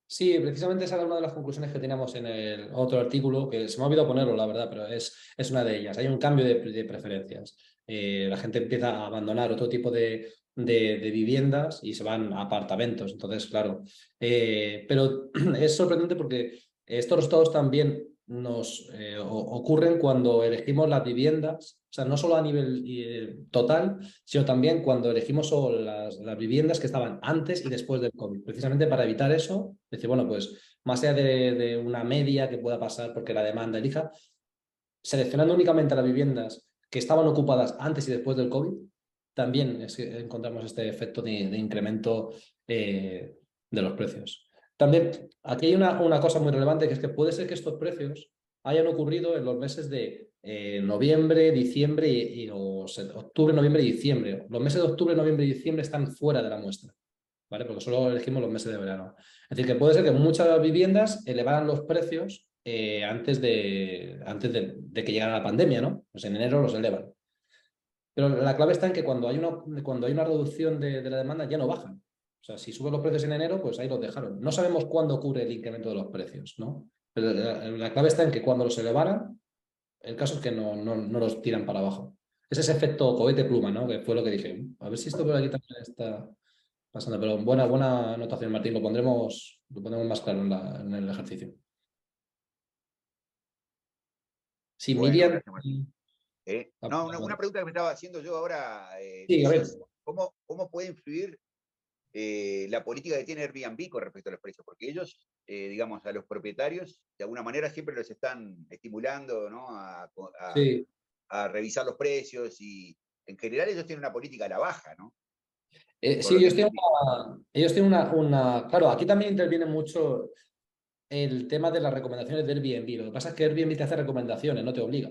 Sí, precisamente esa era una de las conclusiones que teníamos en el otro artículo, que se me ha olvidado ponerlo, la verdad, pero es una de ellas. Hay un cambio de preferencias. La gente empieza a abandonar otro tipo de viviendas y se van a apartamentos. Entonces, claro. Pero es sorprendente porque estos resultados también nos ocurren cuando elegimos las viviendas, o sea, no solo a nivel total, sino también cuando elegimos solo las viviendas que estaban antes y después del COVID, precisamente para evitar eso, decir, bueno, pues más allá de una media que pueda pasar porque la demanda elija, seleccionando únicamente las viviendas que estaban ocupadas antes y después del COVID, también es que encontramos este efecto de incremento de los precios. También aquí hay una cosa muy relevante, que es que puede ser que estos precios hayan ocurrido en los meses de noviembre, diciembre octubre, noviembre y diciembre. Los meses de octubre, noviembre y diciembre están fuera de la muestra, ¿vale? Porque solo elegimos los meses de verano. Es decir, que puede ser que muchas viviendas elevaran los precios antes de que llegara la pandemia, ¿no? Pues en enero los elevan. Pero la clave está en que cuando hay una reducción de la demanda ya no bajan. O sea, si suben los precios en enero, pues ahí los dejaron. No sabemos cuándo ocurre el incremento de los precios, ¿no? Pero la clave está en que cuando los elevaran, el caso es que no los tiran para abajo. Es ese efecto cohete pluma, ¿no? Que fue lo que dije. A ver si esto por aquí también está pasando. Pero buena anotación, Martín. Lo pondremos más claro en el ejercicio. Sí, Bueno, Miriam. gracias, Martín. No, una pregunta que me estaba haciendo yo ahora, Sí, a ver. Luis, es ¿cómo puede influir la política que tiene Airbnb con respecto a los precios? Porque ellos, digamos, a los propietarios, de alguna manera siempre los están estimulando, ¿no? Sí. A revisar los precios y en general ellos tienen una política a la baja, ¿no? Por Sí, lo que entendí. ellos tienen una. Claro, aquí también interviene mucho el tema de las recomendaciones de Airbnb. Lo que pasa es que Airbnb te hace recomendaciones, no te obliga.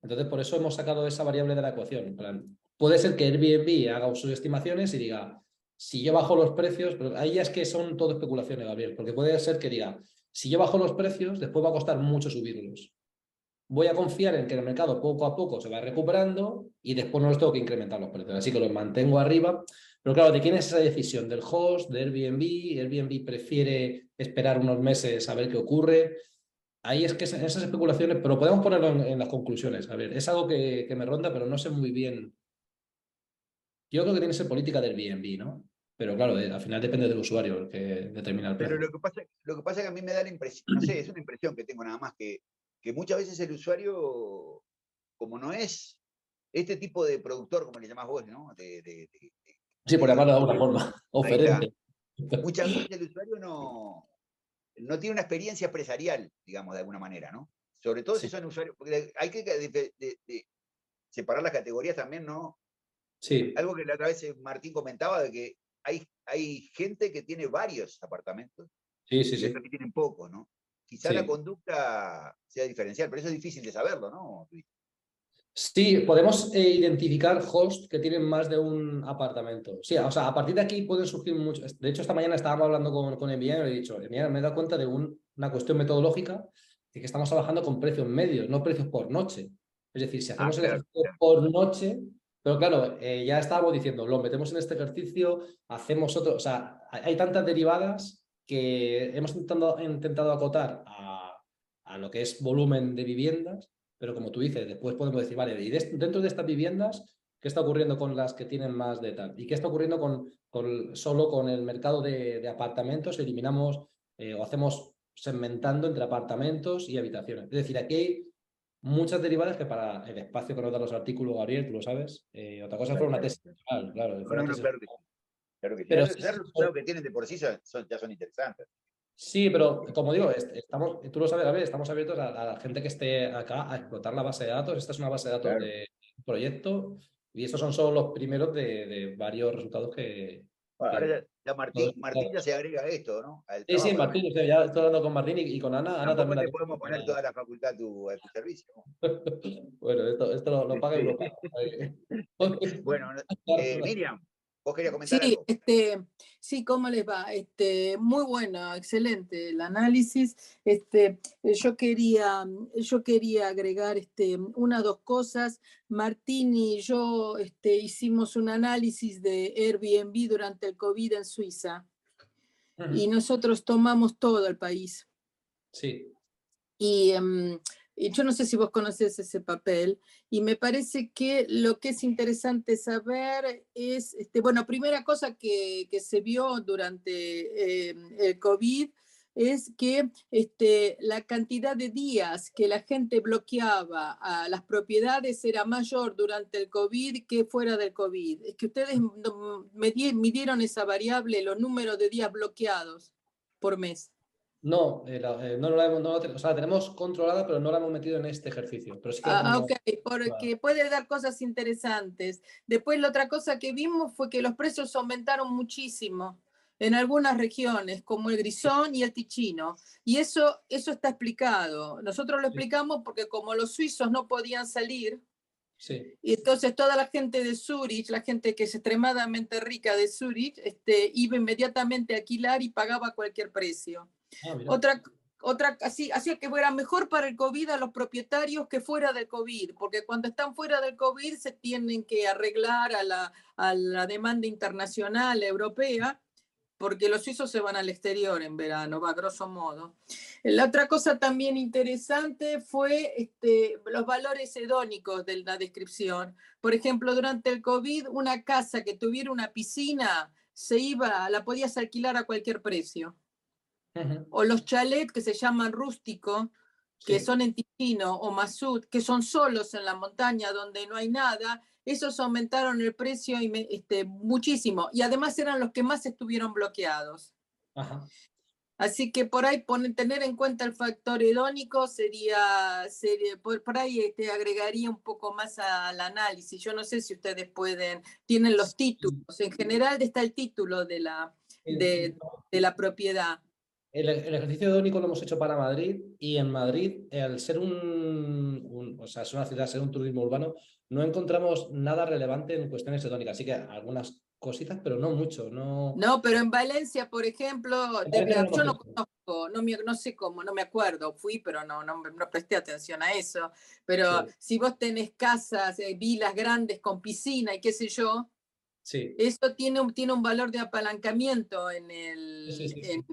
Entonces, por eso hemos sacado esa variable de la ecuación. En plan, puede ser que Airbnb haga sus estimaciones y diga, si yo bajo los precios, pero ahí ya es que son todo especulaciones, Gabriel, porque puede ser que diga, si yo bajo los precios, después va a costar mucho subirlos. Voy a confiar en que el mercado poco a poco se va recuperando y después no los tengo que incrementar los precios. Así que los mantengo arriba. Pero claro, ¿de quién es esa decisión? ¿Del host? ¿De Airbnb? ¿Airbnb prefiere esperar unos meses a ver qué ocurre? Ahí es que esas especulaciones, pero podemos ponerlo en las conclusiones. A ver, es algo que me ronda, pero no sé muy bien. Yo creo que tiene que ser política del Airbnb, ¿no? Pero claro, al final depende del usuario el que determina el Pero precio. lo que pasa es que a mí me da la impresión, no sé, es una impresión que tengo nada más, que muchas veces el usuario, como no es este tipo de productor, como le llamás vos, ¿no? Sí, por llamarlo de alguna Airbnb, forma. ahí está. Oferente. Muchas veces el usuario no tiene una experiencia empresarial, digamos, de alguna manera, ¿no? Sobre todo si Sí, son usuarios, porque hay que separar las categorías también, ¿no? sí, Algo que la otra vez Martín comentaba, de que hay gente que tiene varios apartamentos sí, sí, y otros sí. que tienen pocos, ¿no? Quizá la Sí. conducta sea diferencial, pero eso es difícil de saberlo, ¿no? Sí, podemos identificar hosts que tienen más de un apartamento. Sí, o sea, a partir de aquí pueden surgir muchos. De hecho, esta mañana estábamos hablando con Emiliano y le he dicho, Emiliano, me he dado cuenta de una cuestión metodológica de que estamos trabajando con precios medios, no precios por noche. Es decir, si Ah, hacemos el claro, ejercicio por noche, pero claro, ya estábamos diciendo, lo metemos en este ejercicio, hacemos otro. O sea, hay tantas derivadas que hemos intentado acotar a lo que es volumen de viviendas. Pero como tú dices, después podemos decir, vale, y dentro de estas viviendas, ¿qué está ocurriendo con las que tienen más de tal? ¿Y qué está ocurriendo solo con el mercado de apartamentos? Eliminamos o hacemos segmentando entre apartamentos y habitaciones. Es decir, aquí hay muchas derivadas que para el espacio que nos dan los artículos, Gabriel, tú lo sabes. Otra cosa fue claro, una claro. tesis doctoral, claro, No, fue una no, no, tesis. claro que sí. Claro que sí. Pero Ya, sí, ya los resultados que tienen de por sí ya son interesantes. sí, pero como digo, tú lo sabes, a ver, estamos abiertos a la gente que esté acá a explotar la base de datos. Esta es una base de datos Claro. de proyecto y estos son solo los primeros de varios resultados Bueno, ahora que ya Martín ya se agrega a esto, ¿no? Al Sí, sí, trabajo también. Martín, o sea, ya estoy hablando con Martín y con Ana. Ana Tampoco también la te tengo podemos poner toda la facultad a tu servicio, ¿no? Bueno, esto lo paga Europa. Bueno, Miriam, ¿Vos querías comentar Sí, algo? sí, ¿cómo les va? Muy bueno, excelente el análisis. Yo quería agregar una o dos cosas. Martín y yo hicimos un análisis de Airbnb durante el COVID en Suiza y nosotros tomamos todo el país. Sí. Y yo no sé si vos conocés ese papel, y me parece que lo que es interesante saber es, bueno, primera cosa que se vio durante el COVID es que la cantidad de días que la gente bloqueaba a las propiedades era mayor durante el COVID que fuera del COVID. Es que ustedes midieron esa variable, los números de días bloqueados por mes. No, no la hemos, o sea, la tenemos controlada, pero no la hemos metido en este ejercicio. Pero sí que la tenemos. Ok, porque puede dar cosas interesantes. Después la otra cosa que vimos fue que los precios aumentaron muchísimo en algunas regiones, como el Grisón y el Ticino. Y eso está explicado. Nosotros lo explicamos porque como los suizos no podían salir, sí. y entonces toda la gente de Zurich, la gente que es extremadamente rica de Zurich, iba inmediatamente a alquilar y pagaba cualquier precio. Así que era mejor para el COVID a los propietarios que fuera del COVID, porque cuando están fuera del COVID se tienen que arreglar a la demanda internacional europea, porque los suizos se van al exterior en verano, va, grosso modo. La otra cosa también interesante fue los valores hedónicos de la descripción. Por ejemplo, durante el COVID, una casa que tuviera una piscina la podías alquilar a cualquier precio. O los chalets que se llaman rústico, que son en Ticino o Masut, que son solos en la montaña donde no hay nada, esos aumentaron el precio muchísimo. Y además eran los que más estuvieron bloqueados. Ajá. Así que por ahí tener en cuenta el factor hedónico sería por ahí agregaría un poco más al análisis. Yo no sé si ustedes tienen los títulos. En general está el título de la propiedad. El ejercicio hedónico lo hemos hecho para Madrid, y en Madrid, al ser o sea, es una ciudad, ser un turismo urbano, no encontramos nada relevante en cuestiones hedónicas. Así que algunas cositas, pero no mucho. No, pero en Valencia, por ejemplo, yo no conozco, no sé cómo, no me acuerdo, fui, pero no presté atención a eso. Pero si vos tenés casas, vilas grandes con piscina y qué sé yo, eso tiene un valor de apalancamiento en el...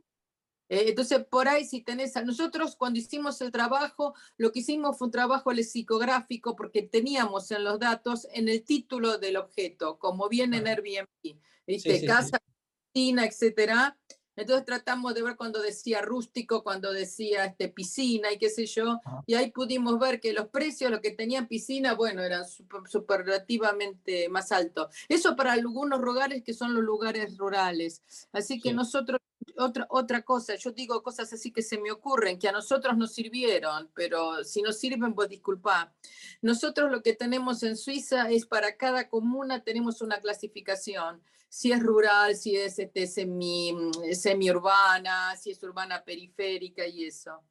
Entonces, por ahí, si tenés nosotros cuando hicimos el trabajo, lo que hicimos fue un trabajo lexicográfico porque teníamos en los datos en el título del objeto, como viene en Airbnb, ¿viste? Casa, piscina, etcétera. Entonces tratamos de ver cuando decía rústico, cuando decía piscina y qué sé yo, y ahí pudimos ver que los precios, lo que tenían piscina, bueno, eran superlativamente más altos. Eso para algunos lugares que son los lugares rurales. Así que nosotros, otra cosa, yo digo cosas así que se me ocurren, que a nosotros nos sirvieron, pero si no sirven, pues disculpa. Nosotros lo que tenemos en Suiza es para cada comuna tenemos una clasificación. Si es rural, si es semi-urbana, si es urbana periférica y eso.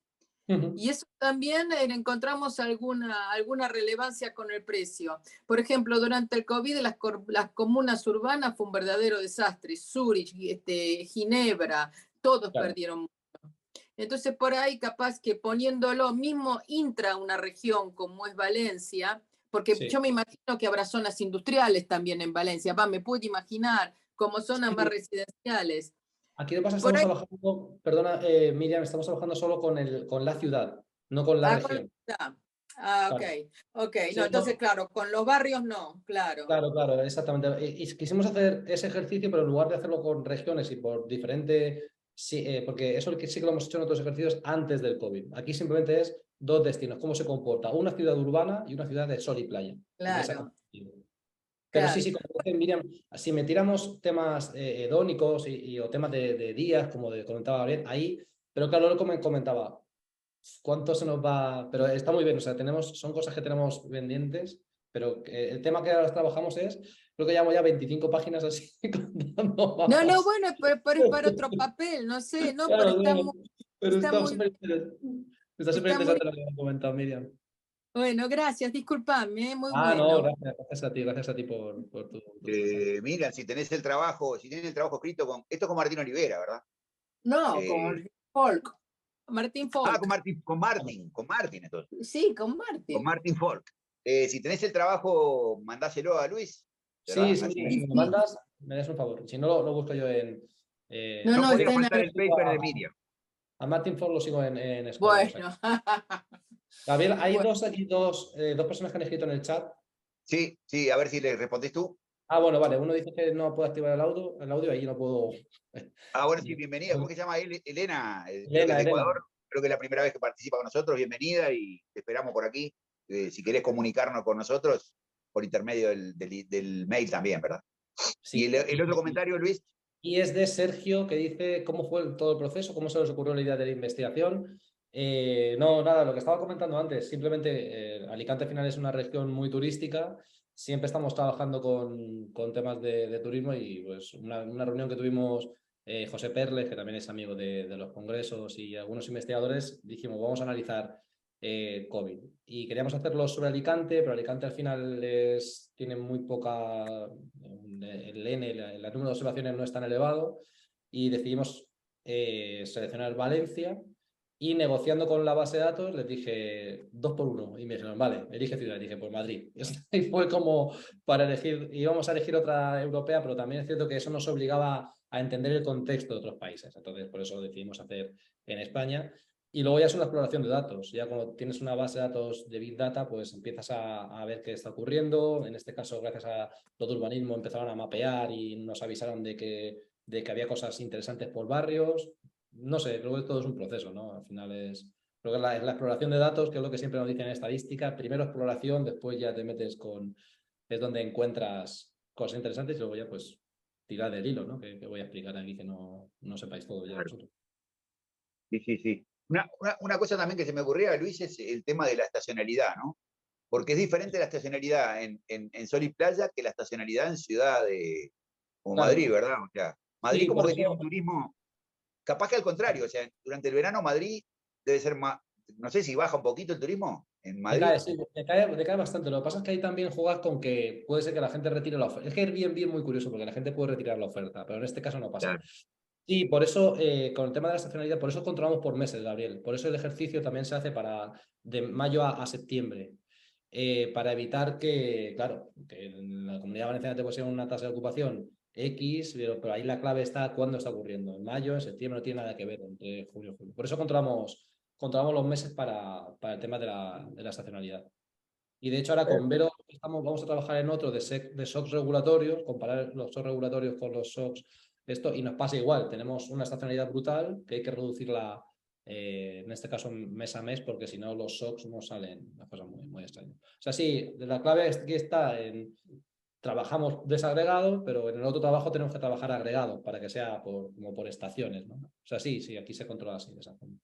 Y eso también encontramos alguna relevancia con el precio. Por ejemplo, durante el COVID las comunas urbanas fue un verdadero desastre. Zurich, Ginebra, todos perdieron mucho. Entonces por ahí capaz que poniéndolo mismo intra una región como es Valencia, porque yo me imagino que habrá zonas industriales también en Valencia, me puedo imaginar como zonas más residenciales. Aquí lo que pasa es que estamos trabajando, perdona Miriam, estamos trabajando solo con la ciudad, no con la región. Ok. No, entonces claro, con los barrios no, claro. Claro, exactamente. Y quisimos hacer ese ejercicio, pero en lugar de hacerlo con regiones y por diferente, porque eso sí que lo hemos hecho en otros ejercicios antes del COVID. Aquí simplemente es dos destinos, cómo se comporta una ciudad urbana y una ciudad de sol y playa. Claro. Pero sí, como dice Miriam, si metiéramos temas hedónicos o temas de días, como comentaba Gabriel, ahí, pero claro, lo comentaba, ¿cuánto se nos va? Pero está muy bien, o sea, son cosas que tenemos pendientes, pero el tema que ahora trabajamos creo que llevamos ya 25 páginas así. No, bueno, pero es para otro papel, no sé, no, claro, pero está muy súper interesante lo que ha comentado Miriam. Bueno, gracias, disculpame, muy No, bueno. gracias a ti por tu... Mira, si tenés el trabajo escrito con. Esto es con Martín Olivera, ¿verdad? No, con Folk, Martín Folk. Con Martín, entonces. Sí, con Con Martín. Martín Folk. Si tenés el trabajo, mandáselo a Luis. Sí, ¿verdad? si me lo mandas, me das un favor. Si no, lo busco yo en... No, No podía está en faltar la... el paper de Miriam. A Martin Ford lo sigo en Scholar. Bueno. Gabriel, hay Bueno. dos personas que han escrito en el chat. Sí, a ver si le respondés tú. Bueno, vale. Uno dice que no puede activar el audio, ahí no puedo. Bueno, sí, bienvenida. ¿Cómo que se llama? Elena, creo que es Elena, de Ecuador. Creo que es la primera vez que participa con nosotros. Bienvenida y te esperamos por aquí. Si querés comunicarnos con nosotros por intermedio del mail también, ¿verdad? Sí. ¿Y el otro comentario, Luis? Y es de Sergio, que dice cómo fue todo el proceso, cómo se les ocurrió la idea de la investigación. No, nada, lo que estaba comentando antes, simplemente Alicante al final es una región muy turística, siempre estamos trabajando con temas de turismo y pues una reunión que tuvimos José Perles, que también es amigo de los congresos y algunos investigadores, dijimos vamos a analizar COVID. Y queríamos hacerlo sobre Alicante, pero Alicante al final tiene muy poca, el N, el número de observaciones no es tan elevado y decidimos seleccionar Valencia y negociando con la base de datos les dije 2 por 1 y me dijeron, vale, elige ciudad. Y dije, pues Madrid. Y fue como para elegir, íbamos a elegir otra europea, pero también es cierto que eso nos obligaba a entender el contexto de otros países. Entonces, por eso decidimos hacer en España. Y luego ya es una exploración de datos. Ya cuando tienes una base de datos de Big Data, pues empiezas a ver qué está ocurriendo. En este caso, gracias a lo de urbanismo, empezaron a mapear y nos avisaron de que había cosas interesantes por barrios. No sé, creo que todo es un proceso, ¿no? Al final creo que la exploración de datos, que es lo que siempre nos dicen en estadística, primero exploración, después ya te metes es donde encuentras cosas interesantes y luego ya pues tirar del hilo, ¿no? Que voy a explicar aquí que no sepáis todo ya vosotros. Sí. Una cosa también que se me ocurría, Luis, es el tema de la estacionalidad, ¿no? Porque es diferente la estacionalidad en sol y playa que la estacionalidad en ciudad como Claro. Madrid, ¿verdad? O sea, Madrid Sí, como que tiene un turismo, capaz que al contrario, o sea, durante el verano Madrid debe ser más, no sé si baja un poquito el turismo en Madrid. Decae bastante. Lo que pasa es que ahí también juegas con que puede ser que la gente retire la oferta. Es que Airbnb es muy curioso porque la gente puede retirar la oferta, pero en este caso no pasa. Claro. Sí, por eso, con el tema de la estacionalidad, por eso controlamos por meses, Gabriel. Por eso el ejercicio también se hace de mayo a septiembre, para evitar que, claro, que en la Comunidad Valenciana te puede ser una tasa de ocupación X, pero ahí la clave está cuándo está ocurriendo. En mayo, en septiembre, no tiene nada que ver entre junio y julio. Por eso controlamos los meses para el tema de la estacionalidad. Y de hecho ahora con Vero vamos a trabajar en otro de SOX regulatorios, comparar los SOX regulatorios con los SOX y nos pasa igual, tenemos una estacionalidad brutal que hay que reducirla, en este caso mes a mes, porque si no los SOX no salen, las cosas muy, muy extrañas. O sea, sí, la clave aquí está en trabajamos desagregado, pero en el otro trabajo tenemos que trabajar agregado para que sea como por estaciones, ¿no? O sea, sí, aquí se controla así de esa forma.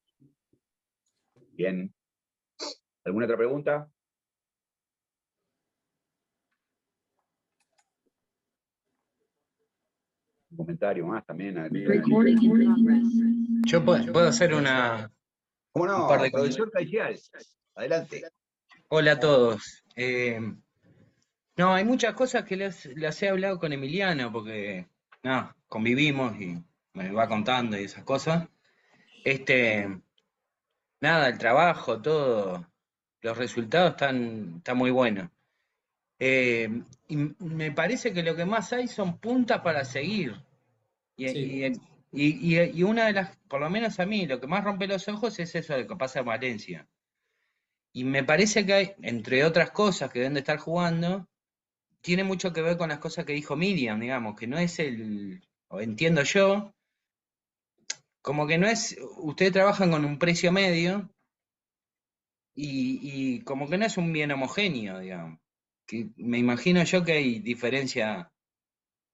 Bien. ¿Alguna otra pregunta? Un comentario más también. Yo puedo hacer ¿Cómo no, un par de profesor Caicial? Adelante. Hola a todos. No, hay muchas cosas que las he hablado con Emiliano porque convivimos y me va contando y esas cosas. Nada, el trabajo, todo, los resultados están muy buenos. Y me parece que lo que más hay son puntas para seguir. Sí. Y una de las, por lo menos a mí, lo que más rompe los ojos es eso de que pasa en Valencia. Y me parece que hay, entre otras cosas que deben de estar jugando, tiene mucho que ver con las cosas que dijo Miriam, digamos, que no es o entiendo yo, como que no es, ustedes trabajan con un precio medio y como que no es un bien homogéneo, digamos. Que me imagino yo que hay diferencia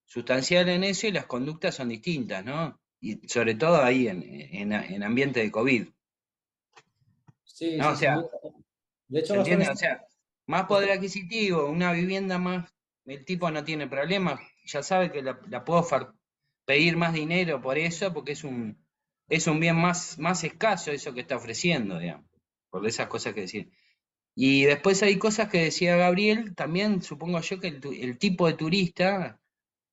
sustancial en eso y las conductas son distintas, ¿no? Y sobre todo ahí en ambiente de COVID. Sí, ¿No? O sin sea, duda. De hecho, ¿se entiende? O bastante... sea, más poder adquisitivo, una vivienda más, el tipo no tiene problemas, ya sabe que la puedo pedir más dinero por eso, porque es un bien más escaso eso que está ofreciendo, digamos, por esas cosas que decir. Y después hay cosas que decía Gabriel, también supongo yo que el tipo de turista,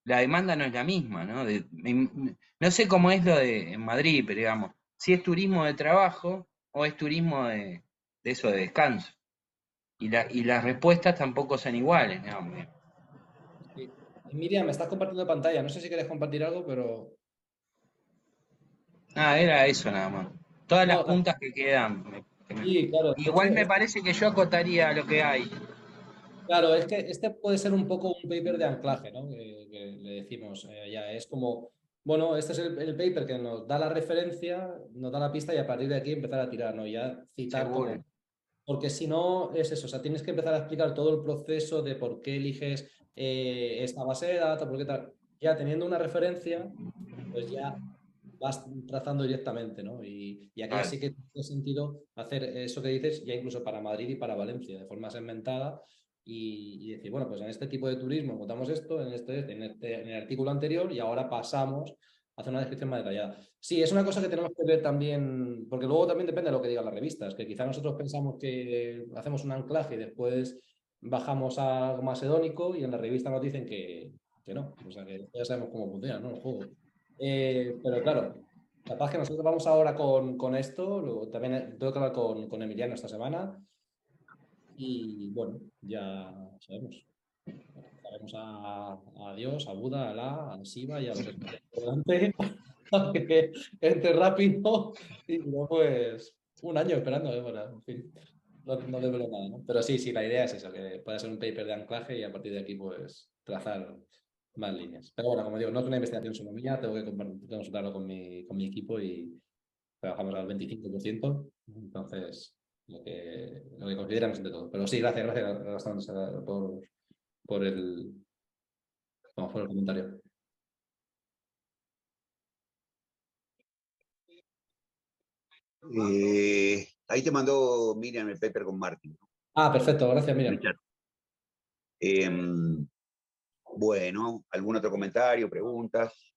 la demanda no es la misma, ¿no? No sé cómo es lo de en Madrid, pero digamos, si es turismo de trabajo o es turismo de eso, de descanso. Y las respuestas tampoco son iguales, ¿no? Sí. Miriam, me estás compartiendo pantalla. No sé si quieres compartir algo, pero... Ah, era eso nada más. Todas las No, puntas que quedan. sí, claro. De Igual hecho, me parece que yo acotaría lo que hay. claro, es que este puede ser un poco un paper de anclaje, ¿no? Que le decimos ya. Es como, bueno, este es el paper que nos da la referencia, nos da la pista y a partir de aquí empezar a tirar, ¿no? Ya citar Seguro. como... Porque si no es eso, o sea, tienes que empezar a explicar todo el proceso de por qué eliges esta base de datos, por qué tal. Ya teniendo una referencia, pues ya vas trazando directamente, ¿no? Y aquí ya Claro. sí que tiene sentido hacer eso que dices, ya incluso para Madrid y para Valencia, de forma segmentada, y decir, bueno, pues en este tipo de turismo contamos esto, en el artículo anterior, y ahora pasamos a hacer una descripción más detallada. Sí, es una cosa que tenemos que ver también, porque luego también depende de lo que digan las revistas, que quizá nosotros pensamos que hacemos un anclaje y después bajamos a algo macedónico, y en la revista nos dicen que no, o sea, que ya sabemos cómo funciona, ¿no? El juego. Pero claro, capaz que nosotros vamos ahora con esto, luego también tengo que hablar con Emiliano esta semana y bueno, ya sabemos. Sabemos a Dios, a Buda, a Alá, a Shiva y a lo que esté por delante, que entre rápido y luego pues un año esperando, bueno, en fin, no desvelo nada, ¿no? Pero sí, sí, la idea es eso, que pueda ser un paper de anclaje y a partir de aquí pues trazar más líneas. Pero bueno, como digo, no es una investigación solo mía, tengo que consultarlo con mi equipo y trabajamos al 25%, entonces lo que consideramos entre todo. Pero sí, gracias bastante por por el comentario. Ahí te mandó Miriam el paper con Martín, ¿no? Ah, perfecto, gracias, En el Miriam. chat. Bueno, ¿algún otro comentario, preguntas?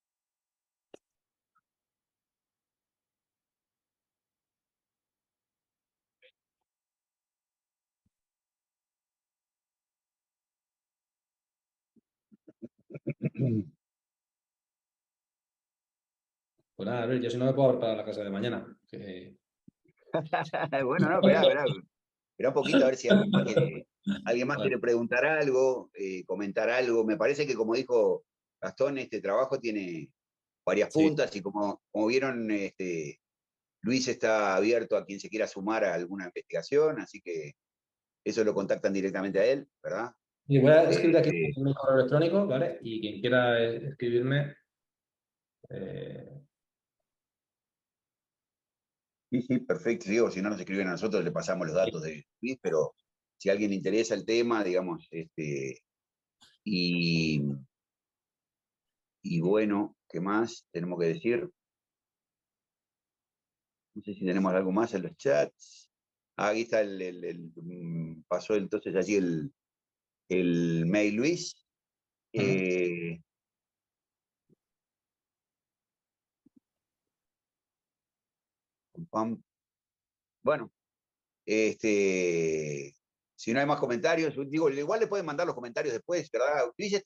Pues nada, a ver, yo si no me puedo preparar la clase de mañana. Bueno, no, esperá un poquito a ver si alguien más quiere preguntar algo, comentar algo. Me parece que, como dijo Gastón, este trabajo tiene varias Sí, puntas y como vieron, Luis está abierto a quien se quiera sumar a alguna investigación, así que eso lo contactan directamente a él, ¿verdad? y voy a escribir aquí Este, mi correo electrónico, ¿vale? Y quien quiera escribirme, eh, sí, sí, perfecto. Digo, si no nos escriben a nosotros, le pasamos los datos de Luis, pero si a alguien le interesa el tema, digamos, y, y bueno, ¿qué más tenemos que decir? No sé si tenemos algo más en los chats. Ah, aquí está pasó entonces allí el mail Luis. ujú. Eh, pam. Bueno, si no hay más comentarios, digo, igual le pueden mandar los comentarios después, ¿verdad? Luis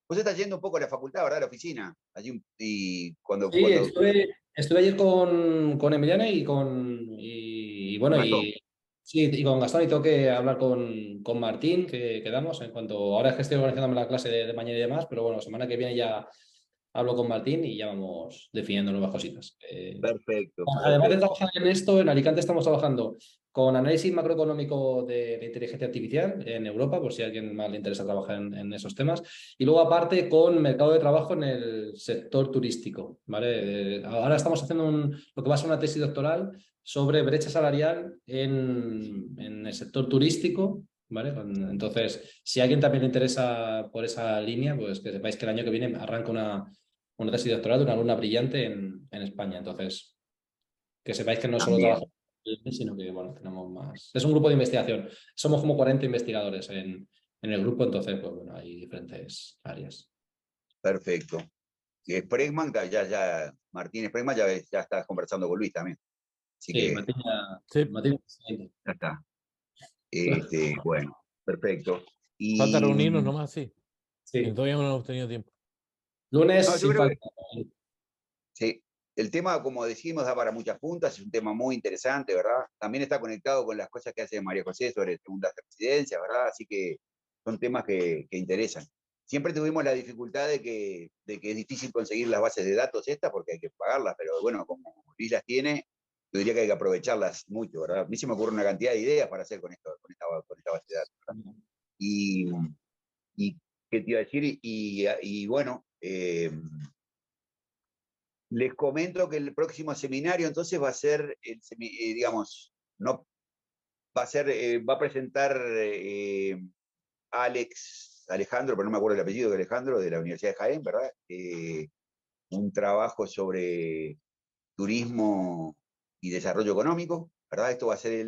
vos estás yendo un poco a la facultad, ¿verdad? A la oficina. Allí, y Sí, cuando estuve ayer con Emiliano y con bueno, Gastón. sí, y con Gastón y tengo que hablar con Martín, que quedamos en cuanto, ahora es que estoy organizándome la clase de mañana y demás, pero bueno, semana que viene ya hablo con Martín y ya vamos definiendo nuevas cositas. Perfecto, Además de perfecto. trabajar en esto, en Alicante estamos trabajando con análisis macroeconómico de inteligencia artificial en Europa, por si a alguien más le interesa trabajar en esos temas. Y luego, aparte, con mercado de trabajo en el sector turístico. ¿Vale? Ahora estamos haciendo lo que va a ser una tesis doctoral sobre brecha salarial en el sector turístico. ¿Vale? Entonces, si a alguien también le interesa por esa línea, pues que sepáis que el año que viene arranca una tesis doctoral de una alumna brillante en España. Entonces, que sepáis que no solo También, trabajamos, sino que, bueno, tenemos más. Es un grupo de investigación. Somos como 40 investigadores en el grupo, entonces, pues bueno, hay diferentes áreas. perfecto. Y Spregman, Martín Spregman ya está conversando con Luis también. Así Sí, que Matías, Sí, Matías, ya está. Bueno, perfecto. Falta Y, reunirnos nomás, sí. Sí. Todavía no hemos tenido tiempo. Lunes no, yo sin creo que falta. sí, el tema, como decimos, da para muchas puntas, es un tema muy interesante, ¿verdad? También está conectado con las cosas que hace María José sobre segundas residencias, ¿verdad? Así que son temas que interesan. Siempre tuvimos la dificultad de que es difícil conseguir las bases de datos estas porque hay que pagarlas, pero bueno, como Luis las tiene, yo diría que hay que aprovecharlas mucho, ¿verdad? A mí se me ocurre una cantidad de ideas para hacer con esta base de datos, ¿verdad? Y ¿qué te iba a decir? Y bueno, les comento que el próximo seminario entonces va a ser, digamos, no, va a presentar Alejandro, pero no me acuerdo el apellido de Alejandro, de la Universidad de Jaén, ¿verdad? Un trabajo sobre turismo y desarrollo económico, ¿verdad? Esto va a ser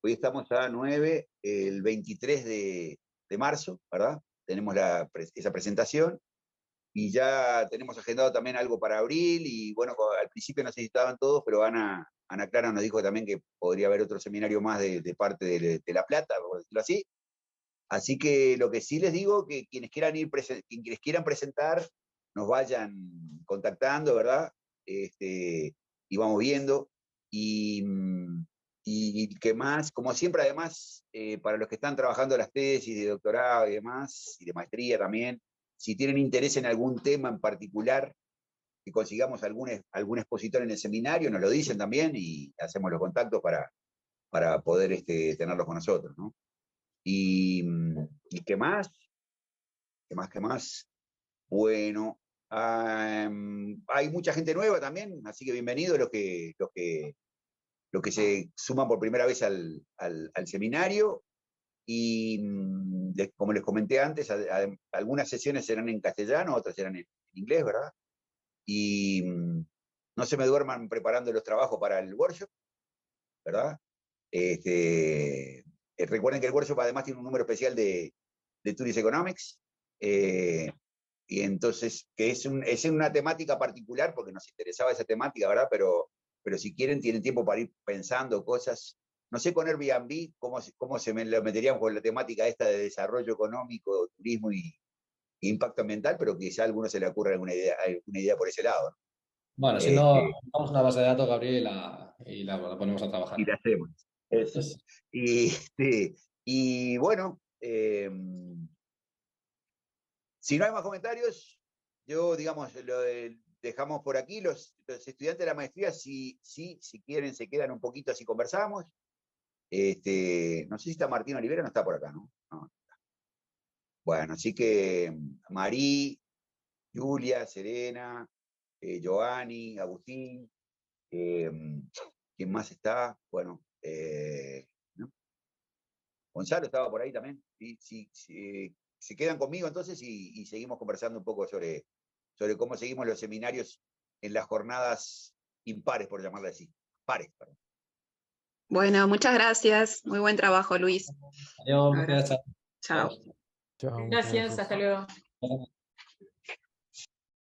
hoy estamos a 9, el 23 de marzo, ¿verdad? Tenemos esa presentación. Y ya tenemos agendado también algo para abril, y bueno, al principio no se estaban todos, pero Ana Clara nos dijo también que podría haber otro seminario más de parte de La Plata, por decirlo así. Así que lo que sí les digo, que quienes quieran presentar, nos vayan contactando, ¿verdad? Y vamos viendo. Y, y qué más, como siempre, además, para los que están trabajando las tesis de doctorado y demás, y de maestría también, si tienen interés en algún tema en particular, que consigamos algún expositor en el seminario, nos lo dicen también y hacemos los contactos para poder tenerlos con nosotros, ¿no? Y qué más, qué más. Bueno, hay mucha gente nueva también, así que bienvenidos los que se suman por primera vez al seminario. Y como les comenté antes, algunas sesiones serán en castellano, otras serán en inglés, ¿verdad? Y no se me duerman preparando los trabajos para el workshop, ¿verdad? Recuerden que el workshop además tiene un número especial de Tourist Economics, y entonces, que es una temática particular, porque nos interesaba esa temática, ¿verdad? Pero si quieren, tienen tiempo para ir pensando cosas. No sé con Airbnb cómo se lo meteríamos con la temática esta de desarrollo económico, turismo y impacto ambiental, pero quizá a alguno se le ocurra alguna idea por ese lado, ¿no? Bueno, si no, damos una base de datos, Gabriel, la ponemos a Y trabajar. la hacemos. Eso. Pues, Y bueno, si no hay más comentarios, yo, digamos, dejamos por aquí. Los estudiantes de la maestría, si quieren, se quedan un poquito así conversamos. No sé si está Martín Olivera, no está por acá, ¿no? No. Bueno, así que Marí, Julia, Serena, Giovanni, Agustín, ¿quién más está? Bueno, ¿no? Gonzalo estaba por ahí también. Se quedan conmigo entonces y seguimos conversando un poco sobre cómo seguimos los seminarios en las jornadas impares, por llamarle así. Pares, perdón. Bueno, muchas gracias. Muy buen trabajo, Luis. adiós, Abrazo. gracias. Chao. Chao, muchas Gracias, gracias. hasta luego.